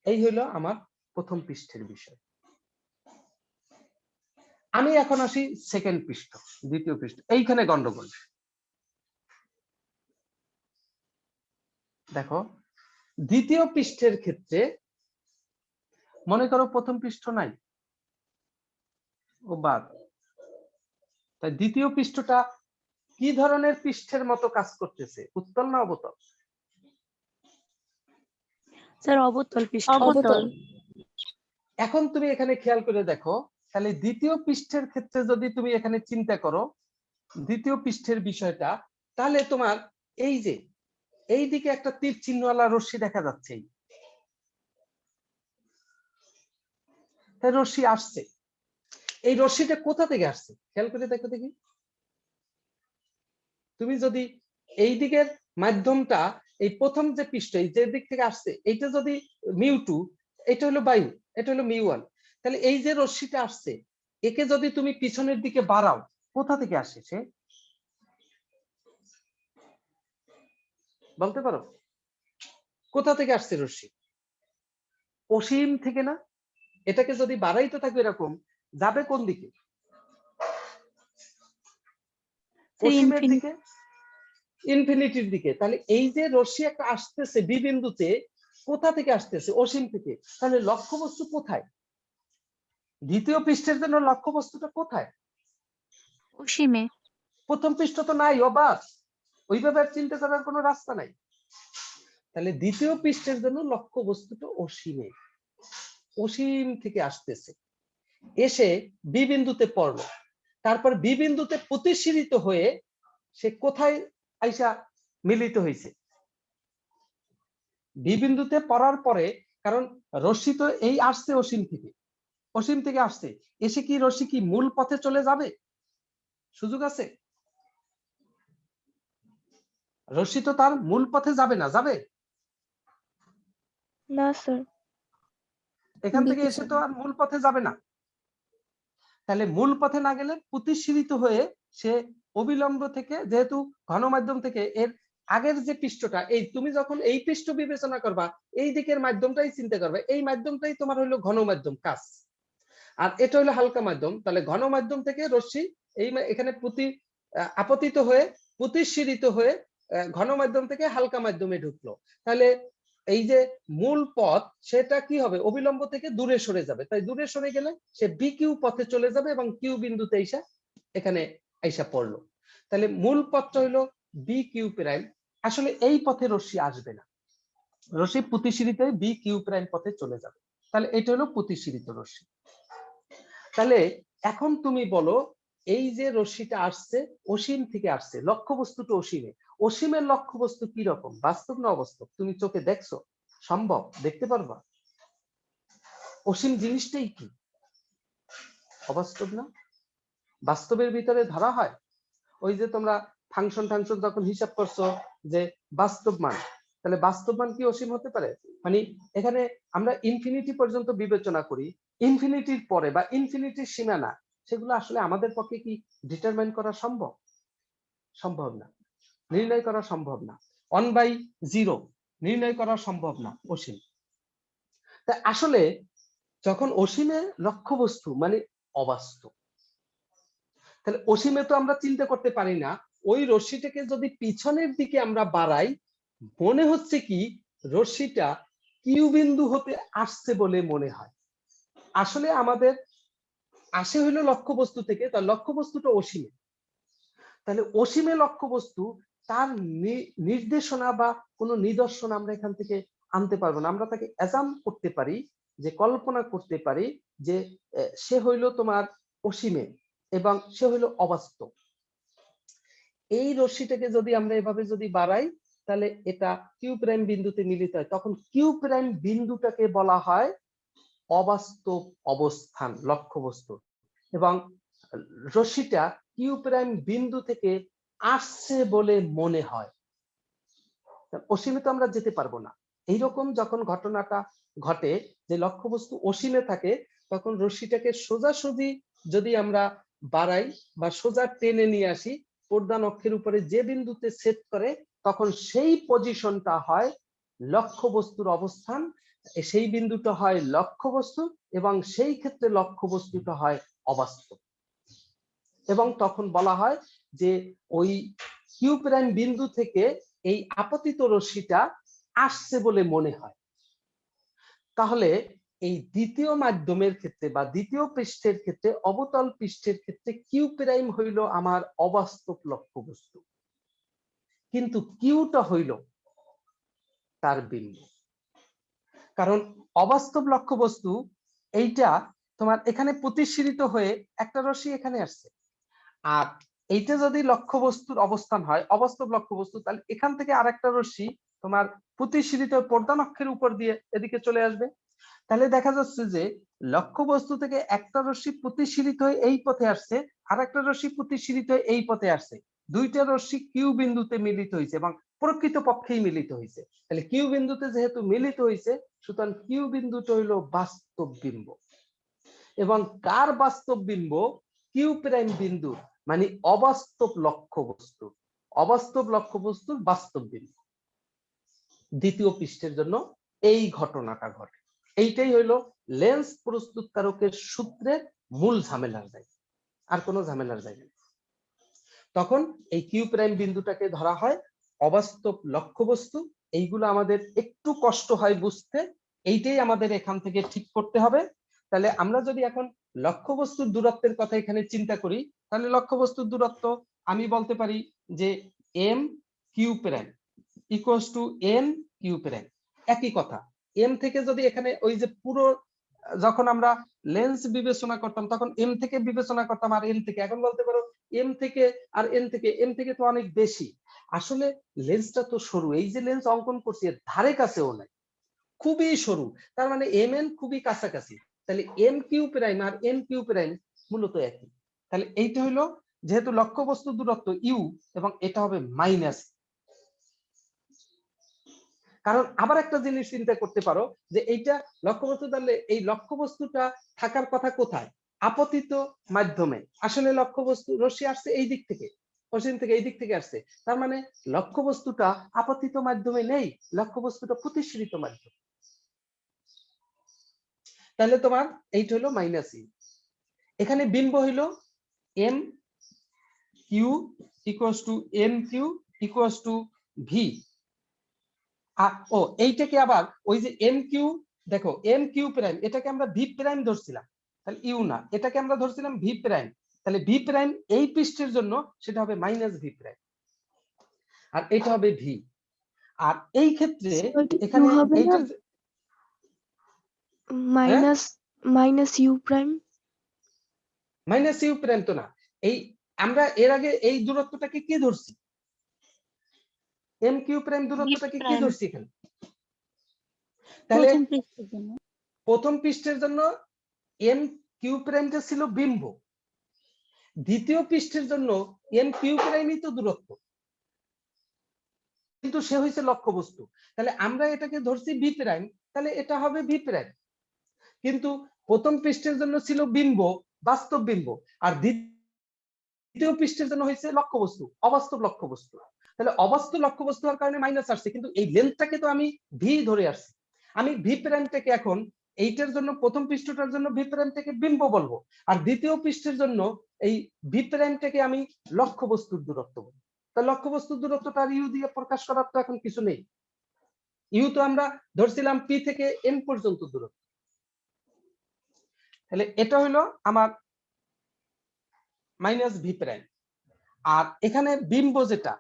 এই হলো আমার প্রথম পৃষ্ঠের বিষয়। আমি এখন আসি সেকেন্ড পৃষ্ঠ, দ্বিতীয় পৃষ্ঠ। এইখানে গন্ডগোল। দেখো দ্বিতীয় পৃষ্ঠের ক্ষেত্রে মনে করো প্রথম পৃষ্ঠ নাই, ও বাদ। তাই দ্বিতীয় পৃষ্ঠটা কি ধরনের পৃষ্ঠের মতো কাজ করতেছে, উত্তল না অবতল? স্যার অবতল পৃষ্ঠ। অবতল। এখন তুমি এখানে খেয়াল করে দেখো, তাহলে দ্বিতীয় পৃষ্ঠের ক্ষেত্রে যদি তুমি এখানে চিন্তা করো দ্বিতীয় পৃষ্ঠের বিষয়টা, তাহলে তোমার এই যে এই দিকে একটা তীর চিহ্নওয়ালা রশ্মি দেখা যাচ্ছে, রশ্মি আসছে। এই রশ্মিটা কোথা থেকে আসছে খেয়াল করে দেখো দেখি। তুমি যদি এই দিকের মাধ্যমটা এই প্রথম যে পৃষ্ঠ যে দিক থেকে আসছে এইটা যদি μ2, এটা হলো বায়ু, এটা হলো μ1, তাহলে এই যে রশ্মিটা আসছে একে যদি তুমি পিছনের দিকে বাড়াও কোথা থেকে আসে সে বলতে পারো? কোথা থেকে আসছে রশ্মি? অসীম থেকে না? এটাকে যদি বাড়াইতে থাকবে এরকম যাবে কোন দিকে? অসীমের দিকে, ইনফিনিটির দিকে। তাহলে এই যে রশ্মি একটা আসতেছে বি বিন্দুতে, কোথা থেকে আসতেছে? অসীম থেকে। তাহলে লক্ষ্যবস্তু কোথায়? দ্বিতীয় পৃষ্ঠের জন্য লক্ষ্যবস্তুটা কোথায়? অসীমে। প্রথম পৃষ্ঠ তো নাই, অবাক, ওইভাবে আর চিন্তা করার কোনো রাস্তা নাই। তাহলে দ্বিতীয় পৃষ্ঠের জন্য লক্ষ্যবস্তুটা অসীমে, অসীম থেকে আসতেছে, এসে বি বিন্দুতে পড়লো, তারপর বি বিন্দুতে প্রতিসৃত হয়ে সে কোথায় আইসা মিলিত হয়েছে? বি বিন্দুতে পড়ার পরে, কারণ রশ্মি তো এই আসছে অসীম থেকে, অসীম থেকে আসছে, এসে কি রশ্মি কি মূল পথে চলে যাবে? সুযোগ আছে? রশ্মি তো তার মূল পথে যাবে না, যাবে? না স্যার। এখান থেকে এসে তো আর মূল পথে যাবে না। তাহলে মূল পথে না গেলে প্রতিসৃত হয়ে সে অবিলম্ব থেকে, যেহেতু ঘন মাধ্যম থেকে এর আগের যে পৃষ্ঠটা, এই তুমি যখন এই পৃষ্ঠ বিবেচনা করবা এই দিকের মাধ্যমটাই চিন্তা করবে, এই মাধ্যমটাই তোমার হলো ঘন মাধ্যম কাজ, আর এটা হলো হালকা মাধ্যম। তাহলে ঘন মাধ্যম থেকে রশ্মি এই এখানে আপতিত হয়ে প্রতিসৃত হয়ে ঘন মাধ্যম থেকে হালকা মাধ্যমে ঢুকলো। তাহলে এই যে মূল পথ সেটা কি হবে? অবিলম্ব থেকে দূরে সরে যাবে। তাই দূরে সরে গেলে সে বি কিউ পথে চলে যাবে এবং কিউ বিন্দুতে এসে এখানে আইসা পড়লো। তাহলে মূল পথটা হলো বি কিউ প্রাইম। আসলে এই পথে রশ্মি আসবে না, রশ্মি প্রতিসৃত বি কিউ প্রাইম পথে চলে যাবে। তাহলে এটা হলো প্রতিসৃত রশ্মি। তাহলে এখন তুমি বলো এই যে রশ্মিটা আসছে অসীম থেকে আসছে, লক্ষ্যবস্তুটা অসীমে, অসীমের লক্ষ্যবস্তু কি রকম? বাস্তব না অবাস্তব? তুমি চোখে দেখছো? সম্ভব? দেখতে পারবা? অসীম জিনিসটাই কি? অবাস্তব না? বাস্তবের ভিতরে ধরা হয়। ওই যে তোমরা ফাংশন যখন হিসাব করছো যে বাস্তব মান, তাহলে বাস্তব মান কি অসীম হতে পারে? মানে এখানে আমরা ইনফিনিটি পর্যন্ত বিবেচনা করি, ইনফিনিটির পরে বা ইনফিনিটির সীমানা, সেগুলো আসলে আমাদের পক্ষে কি ডিটারমাইন করা সম্ভব? সম্ভব না, নির্ণয় করা সম্ভব না। 1/0 নির্ণয় করা সম্ভব না অসীম। তা আসলে যখন অসীমে লক্ষ্যবস্তু মানে অবাস্তব, তাহলে অসীমে তো আমরা চিন্তা করতে পারি না। ওই রশ্মিটাকে যদি পিছনের দিকে আমরা বাড়াই, মনে হচ্ছে কি রশ্মিটা কিউ বিন্দু হতে আসছে বলে মনে হয়। আসলে আমাদের আসে হইলো লক্ষ্যবস্তু থেকে, তার লক্ষ্যবস্তুটা অসীমে। তাহলে অসীমে লক্ষ্যবস্তু, তার নির্দেশনা বা কোনো নিদর্শন আমরা এখান থেকে আনতে পারবো না, আমরা তাকে অ্যাজাম করতে পারি, যে কল্পনা করতে পারি যে সে হইল তোমার অসীমে এবং সে হইল অবাস্তব। এই রশ্মিটাকে যদি আমরা এভাবে যদি বাড়াই তাহলে এটা কিউ প্রাইম বিন্দুতে মিলিত হয়, তখন কিউ প্রাইম বিন্দুটাকে বলা হয় অবাস্তব অবস্থান লক্ষ্যবস্তু, এবং রশ্মিটা কিউ প্রাইম বিন্দু থেকে আসছে বলে মনে হয়। অসীমে তো আমরা যেতে পারবো না। এইরকম যখন ঘটনাটা ঘটে যে লক্ষ্যবস্তু অসীমে থাকে, তখন রশ্মিটাকে সোজাসুজি যদি আমরা বাড়াই বা সোজা টেনে নিয়ে আসি প্রধান অক্ষের উপরে যে বিন্দুতে সেট করে, তখন সেই পজিশনটা হয় লক্ষ্যবস্তুর অবস্থান, সেই বিন্দুটা হয় লক্ষ্যবস্তু, এবং সেই ক্ষেত্রে লক্ষ্যবস্তুটা হয় অবাস্তব। এবং তখন বলা হয় যে ওই কিউ প্রাইম বিন্দু থেকে এই আপতিত রশ্মিটা আসছে বলে মনে হয়। তাহলে এই দ্বিতীয় মাধ্যমের ক্ষেত্রে বা দ্বিতীয় পৃষ্ঠের ক্ষেত্রে, অবতল পৃষ্ঠের ক্ষেত্রে কিউ প্রাইম হইল আমার অবাস্তব লক্ষ্যবস্তু, কিন্তু কিউটা হইল তার বিন্দু। কারণ অবাস্তব লক্ষ্যবস্তু এইটা তোমার এখানে প্রতিসরিত হয়ে একটা রশ্মি এখানে আসছে, আর এইটা যদি লক্ষ্যবস্তুর অবস্থান হয় অবাস্তব লক্ষ্যবস্তু, তাহলে এখান থেকে আরেকটা রশ্মি তোমার প্রতিসরিত প্রধান অক্ষের উপর দিয়ে এদিকে চলে আসবে। তাহলে দেখা যাচ্ছে যে লক্ষ্যবস্তু থেকে একটা রশ্মি প্রতিসরিত হয়ে এই পথে আসছে, আর একটা রশ্মি প্রতিসরিত হয়ে এই পথে আসছে, দুইটা রশ্মি কিউ বিন্দুতে মিলিত হয়েছে এবং প্রকৃত পক্ষেই মিলিত হয়েছে। তাহলে কিউ বিন্দুতে যেহেতু মিলিত হয়েছে, সুতরাং কিউ বিন্দুটা হইল বাস্তব বিম্ব, এবং কার বাস্তব বিম্ব? কিউ প্রাইম বিন্দু, মানে অবাস্তব লক্ষ্যবস্তু, অবাস্তব লক্ষ্যবস্তুর বাস্তব বিন্দু। দ্বিতীয় পৃষ্ঠের জন্য এই ঘটনাটা ঘটে। এইটাই হইলো লেন্স প্রস্তুতকারকের সূত্রের মূল ঝামেলার জায়গা, আর কোনো ঝামেলার জায়গা নেই। তখন এই কিউ প্রাইম বিন্দুটাকে ধরা হয় অবাস্তব লক্ষ্যবস্তু। এইগুলো আমাদের একটু কষ্ট হয় বুঝতে, এইটাই আমাদের এখান থেকে ঠিক করতে হবে। তাহলে আমরা যদি এখন লক্ষ্যবস্তুর দূরত্বের কথা এখানে চিন্তা করি, তাহলে লক্ষ্যবস্তুর দূরত্ব আমি বলতে পারি যে M Q prime equals to N Q prime. একই কথা, এম থেকে যদি এখানে ওই যে পুরো যখন আমরা লেন্স বিবেচনা করতাম তখন এম থেকে বিবেচনা করতাম আর এন থেকে, এখন বলতে পারো এম থেকে আর এন থেকে, এম থেকে তো অনেক বেশি। আসলে লেন্সটা তো সরু, এই যে লেন্স অঙ্কন করছি এর ধারে কাছেও নাই, খুবই সরু, তার মানে এম এন খুবই কাছাকাছি। তাহলে এম কিউ প্রাইম আর এন কিউ প্রাইম মূলত একই। তাহলে এইটা হলো যেহেতু লক্ষ্যবস্তু দূরত্ব ইউ, এবং এটা হবে মাইনাস। কারণ আবার একটা জিনিস চিন্তা করতে পারো যে এইটা লক্ষ্যবস্তু, তাহলে এই লক্ষ্যবস্তুটা থাকার কথা কোথায়? আপতিত মাধ্যমে। আসলে লক্ষ্যবস্তু রশ্মি আসছে এই দিক থেকে, অসীম থেকে এই দিক থেকে আসছে, তার মানে লক্ষ্যবস্তুটা আপতিত মাধ্যমে নেই, লক্ষ্যবস্তুটা প্রতিসরিত মাধ্যম। তাহলে তোমার এইটা হলো মাইনাস ই। এখানে বিম্ব হইলো M Q equals to M Q equals to V. ও এইটাকে আবার ওই যে এম কিউ, দেখো এম কিউ প্রাইম এটাকে আমরা ভি প্রাইম ধরছিলাম, তাহলে ইউ না, এটাকে আমরা ধরছিলাম ভি প্রাইম, তাহলে ভি প্রাইম এই পৃষ্ঠের জন্য সেটা হবে মাইনাস ভি প্রাইম, আর এটা হবে ভি। আর এই ক্ষেত্রে এখানে এইটা minus minus you prime, minus you prime তো না, এই আমরা এর আগে এই দূরত্বটাকে কি ধরছি? এম কিউ প্রাইম দূরত্বটাকে কি ধরছি এখানে? তাহলে প্রথম পৃষ্ঠের জন্য এম কিউ প্রাইমটা ছিল বিম্ব, দ্বিতীয় পৃষ্ঠের জন্য এম কিউ প্রাইমই তো দূরত্ব, কিন্তু সে হয়েছে লক্ষ্যবস্তু, তাহলে আমরা এটাকে ধরছি ভি প্রাইম, তাহলে এটা হবে ভি প্রাইম। কিন্তু প্রথম পৃষ্ঠের জন্য ছিল বিম্ব, বাস্তব বিম্ব, আর দ্বিতীয় পৃষ্ঠের জন্য হয়েছে লক্ষ্যবস্তু, অবাস্তব লক্ষ্যবস্তু। তাহলে অবাস্তব লক্ষ্যবস্তু হওয়ার কারণে মাইনাস আসছে, কিন্তু এই লেন্থটাকে তো আমি ভি ধরে আসছি। আমি ভি প্রাইমটাকে এখন এইটার জন্য প্রথম পৃষ্ঠটার জন্য ভি প্রাইমটাকে বিম্ব বলবো, আর দ্বিতীয় পৃষ্ঠের জন্য এই ভি প্রাইমটাকে আমি লক্ষ্যবস্তুর দূরত্ব বলবো। তা লক্ষ্যবস্তুর দূরত্বটা আর ইউ দিয়ে প্রকাশ করার তো এখন কিছু নেই, ইউ তো আমরা ধরছিলাম পি থেকে এন পর্যন্ত দূরত্ব। তাহলে এটা হলো আমার মাইনাস ভি প্রাইম। আর এখানে বিম্ব যেটা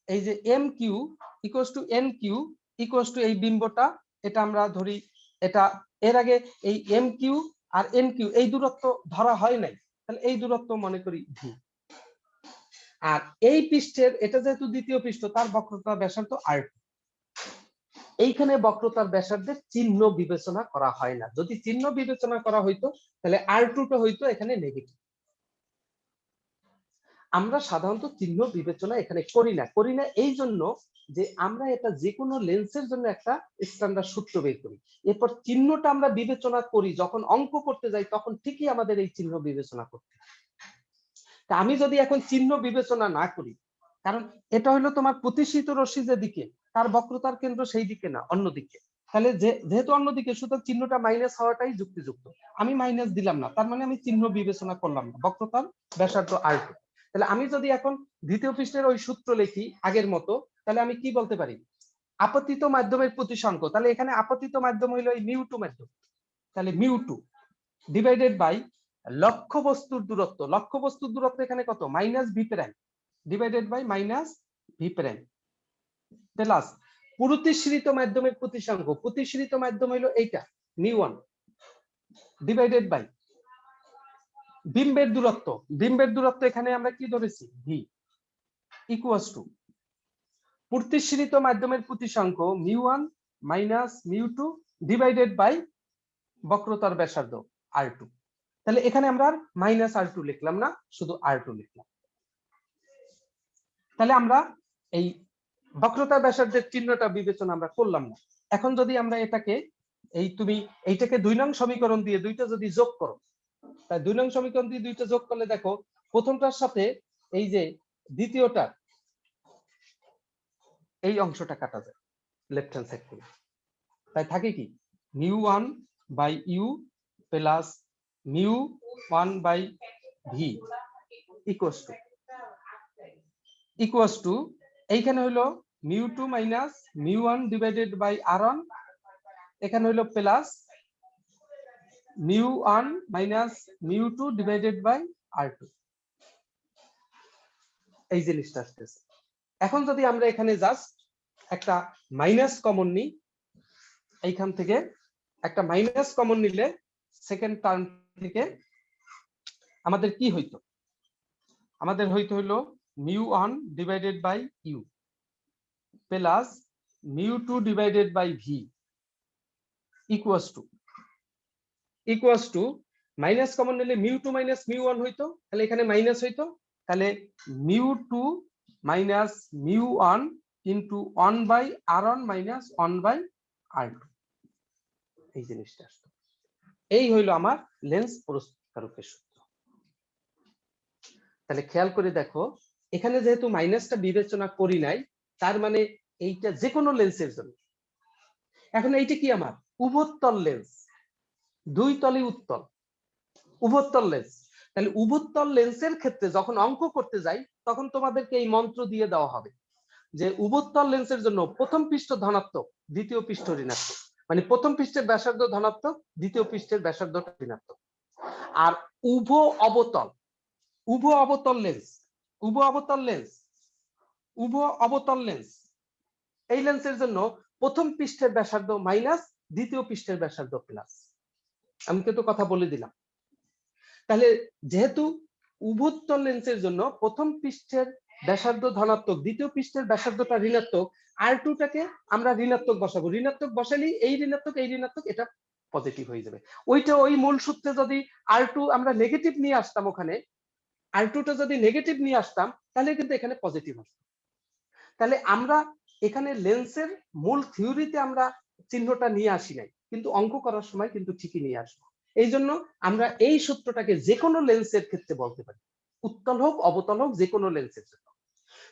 এই যে M Q equals to N Q equals to এই বিম্বটা এটা আমরা ধরি, এটা এর আগে এই এম কিউ আর এন কিউ এই দূরত্ব ধরা হয় নাই, তাহলে এই দূরত্ব মনে করি ভি। আর এই পৃষ্ঠের, এটা যেহেতু দ্বিতীয় পৃষ্ঠ, তার বক্রতা ব্যাসার্ধ আর, এইখানে বক্রতার ব্যাসার্ধের চিহ্ন বিবেচনা করা হয় না। যদি চিহ্ন বিবেচনা করা হইতো তাহলে আর টুটা হইতো এখানে নেগেটিভ। আমরা সাধারণত চিহ্ন বিবেচনা এখানে করি না এই জন্য যে আমরা এটা যে কোনো লেন্সের জন্য একটা স্ট্যান্ডার্ড সূত্র বের করি, এরপর চিহ্নটা আমরা বিবেচনা করি, যখন অঙ্ক করতে যাই তখন ঠিকই আমাদের এই চিহ্ন বিবেচনা করতে হয়। তা আমি যদি এখন চিহ্ন বিবেচনা না করি, কারণ এটা হলো তোমার প্রতিষ্ঠিত রশ্মি যে দিকে, তার বক্রতার কেন্দ্র সেই দিকে না, অন্যদিকে, তাহলে যেহেতু অন্যদিকে, সুতরাং চিহ্নটা মাইনাস হওয়াটাই যুক্তিযুক্ত। আমি মাইনাস দিলাম না, তার মানে আমি চিহ্ন বিবেচনা করলাম না, বক্রতার ব্যাসার্ধ আর। তাহলে আমি যদি এখন দ্বিতীয় পৃষ্ঠের ওই সূত্র লিখি আগের মতো, তাহলে আমি কি বলতে পারি, আপতিত মাধ্যমের প্রতিসংখ্য, তাহলে এখানে আপতিত মাধ্যম হইলো এই মিউ টু মাধ্যম, তাহলে মিউ টু ডিভাইডেড বাই লক্ষ্য বস্তুর দূরত্ব, লক্ষ্য বস্তুর দূরত্ব এখানে কত, minus V prime divided by minus V prime plus প্রতিসৃত মাধ্যমের প্রতিসংখ্য, প্রতিসৃত মাধ্যম হইলো এইটা মিউ ওয়ান ডিভাইডেড বাই বিম্বের দূরত্ব, বিম্বের দূরত্ব এখানে আমরা কি ধরেছি, ভি ইকুয়ালস টু প্রতিসৃত মাধ্যমের প্রতিসংখ্য mu one minus mu two divided by বক্রতার ব্যাসার্ধ আর টু। তাহলে এখানে আমরা আর মাইনাস আর টু লিখলাম না, শুধু আর টু লিখলাম। তাহলে আমরা এই বক্রতার ব্যাসার্ধের চিহ্নটা বিবেচনা আমরা করলাম না। এখন যদি আমরা এটাকে তুমি এইটাকে 2 নং সমীকরণ দিয়ে দুইটা যদি যোগ করো, তাই 2 নং সমীকরণ দিয়ে দুইটা যোগ করলে দেখো প্রথমটার সাথে এই যে দ্বিতীয়টা এই অংশটা কাটা যায় লেফট হ্যান্ড সাইড থেকে, তাই থাকে কি mu one by you plus mu one by V equals to এইখানে হইলো mu two minus mu one divided by R one, এখানে হইলো plus mu one minus mu two divided by R two, এই জিনিসটা আসতেছে। এখন যদি আমরা এখানে জাস্ট একটা মাইনাস কমন নিই, এইখান থেকে একটা মাইনাস কমন নিলে সেকেন্ড টার্ম থেকে আমাদের কি হইতো, আমাদের হইলো mu one divided by you plus mu two divided by V equals to minus common নিলে mu two minus mu one হইতো, তাহলে এখানে মাইনাস হইতো, তাহলে mu two minus mu one into one by R one minus one by R two, এই জিনিসটা আসতো। এই হইলো আমার লেন্স প্রস্তুতকারকের সূত্র। তাহলে খেয়াল করে দেখো, এখানে যেহেতু মাইনাসটা বিবেচনা করি নাই, তার মানে এইটা যে কোনো লেন্সের জন্য। এখন এইটা কি আমার উভোত্তল লেন্স, দুই তলে উত্তল উভোত্তল লেন্স। তাহলে উভোত্তল লেন্সের ক্ষেত্রে যখন অঙ্ক করতে যাই তখন তোমাদেরকে এই মন্ত্র দিয়ে দেওয়া হবে যে উভোত্তল লেন্সের জন্য প্রথম পৃষ্ঠ ধনাত্মক, দ্বিতীয় পৃষ্ঠ ঋণাত্মক, মানে প্রথম পৃষ্ঠের ব্যাসার্ধ ধনাত্মক, দ্বিতীয় পৃষ্ঠের ব্যাসার্ধ ঋণাত্মক। আর উভয় অবতল লেন্স এই লেন্সের জন্য প্রথম পৃষ্ঠের ব্যাসার্ধ মাইনাস, দ্বিতীয় পৃষ্ঠের ব্যাসার্ধ প্লাস। আমি কিন্তু কথা বলে দিলাম। তাহলে যেহেতু উভোত্তল লেন্সের জন্য প্রথম পৃষ্ঠের ব্যাসার্ধ ধনাত্মক, দ্বিতীয় পৃষ্ঠের ব্যাসার্ধটা ঋণাত্মক, আর টুটাকে আমরা ঋণাত্মক বসাবো, ঋণাত্মক বসালেই এই ঋণাত্মক এটা পজিটিভ হয়ে যাবে। ওইটা ওই মূল সূত্রে যদি আর টু আমরা নেগেটিভ নিয়ে আসতাম, ওখানে আর টুটা যদি নেগেটিভ নিয়ে আসতাম তাহলে কিন্তু এখানে পজিটিভ আসতো। তাহলে আমরা এখানে লেন্সের মূল থিওরিতে আমরা চিহ্নটা নিয়ে আসি নাই, কিন্তু অঙ্ক করার সময় কিন্তু ঠিকই নিয়ে আসবো। এই জন্য আমরা এই সূত্রটাকে যে কোনো লেন্সের ক্ষেত্রে বলতে পারি, উত্তল হোক অবতল হোক, যে কোনো লেন্সের জন্য।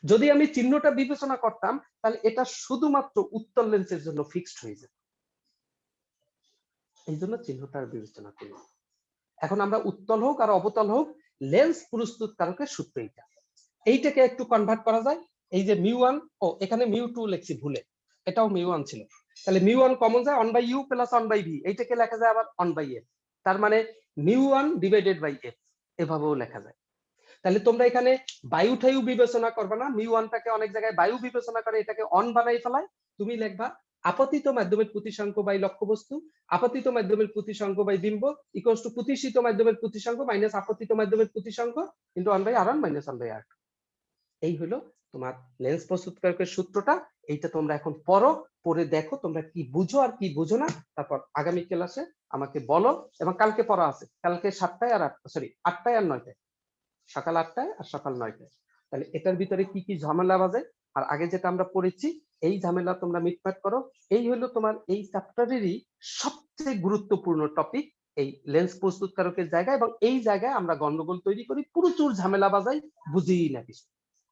যদি আমি চিহ্নটা বিবেচনা করতাম তাহলে এটা শুধুমাত্র উত্তল লেন্সের জন্য ফিক্সড হয়ে যেত, এই জন্য চিহ্নটার বিবেচনা করি। এখন আমরা উত্তল হোক আর অবতল হোক, লেন্স প্রস্তুতকারকের সূত্র এইটাকে একটু কনভার্ট করা যায়। এই যে মিউ ওয়ান, এখানে মিউ টু লিখছি ভুলে, এটাও মিউ ওয়ান ছিল, তাহলে মিউ ওয়ান কমন যায়, one by you plus one by V, এইটাকে লেখা যায় আবার ওয়ান বাই এফ, তার মানে mu one divided by F, এভাবেও লেখা যায়। তাহলে তোমরা এখানে বায়ু ঠায়ু বিবেচনা করবে না, মিউ ওয়ানটাকে অনেক জায়গায় বায়ু বিবেচনা করে এটাকে অন বানাই ফেলায়, তুমি লিখবা আপতিত মাধ্যমের প্রতিসাঙ্ক বাই লক্ষ্যবস্তু, আপতিত মাধ্যমের প্রতিসাঙ্ক বাই বিম্ব ইকুয়ালস টু প্রতিসিত মাধ্যমের প্রতিসাঙ্ক মাইনাস আপতিত মাধ্যমের প্রতিসাঙ্ক ইনটু 1/r1 মাইনাস 1/r2। এই হলো তোমার লেন্স প্রস্তুতকারকের সূত্রটা। এইটা তোমরা এখন পড়ো, পড়ে দেখো তোমরা কি বুঝো আর কি বুঝো না, তারপর আগামী ক্লাসে আমাকে বলো। এবং কালকে পড়া আছে, কালকে 7টায় আর 8টায় আর 9টায়, সকাল 8টায় আর সকাল 9টায়। তাহলে এটার ভিতরে কি কি ঝামেলা বাজে আর আগে যেটা আমরা পড়েছি এই ঝামেলা তোমরা মিটমাট করো। এই হলো তোমার এই চ্যাপ্টারেরই সবচেয়ে গুরুত্বপূর্ণ টপিক, এই লেন্স প্রস্তুতকারকের জায়গায়। এবং এই জায়গায় আমরা গন্ডগোল তৈরি করি, প্রচুর ঝামেলা বাজাই, বুঝিই না কিছু।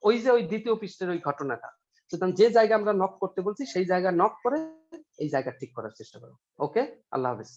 ওই যে ওই দ্বিতীয় পৃষ্ঠের ওই ঘটনাটা, সুতরাং যে জায়গায় আমরা নক করতে বলছি সেই জায়গা নক করে এই জায়গা ঠিক করার চেষ্টা করো। ওকে, আল্লাহ হাফেজ।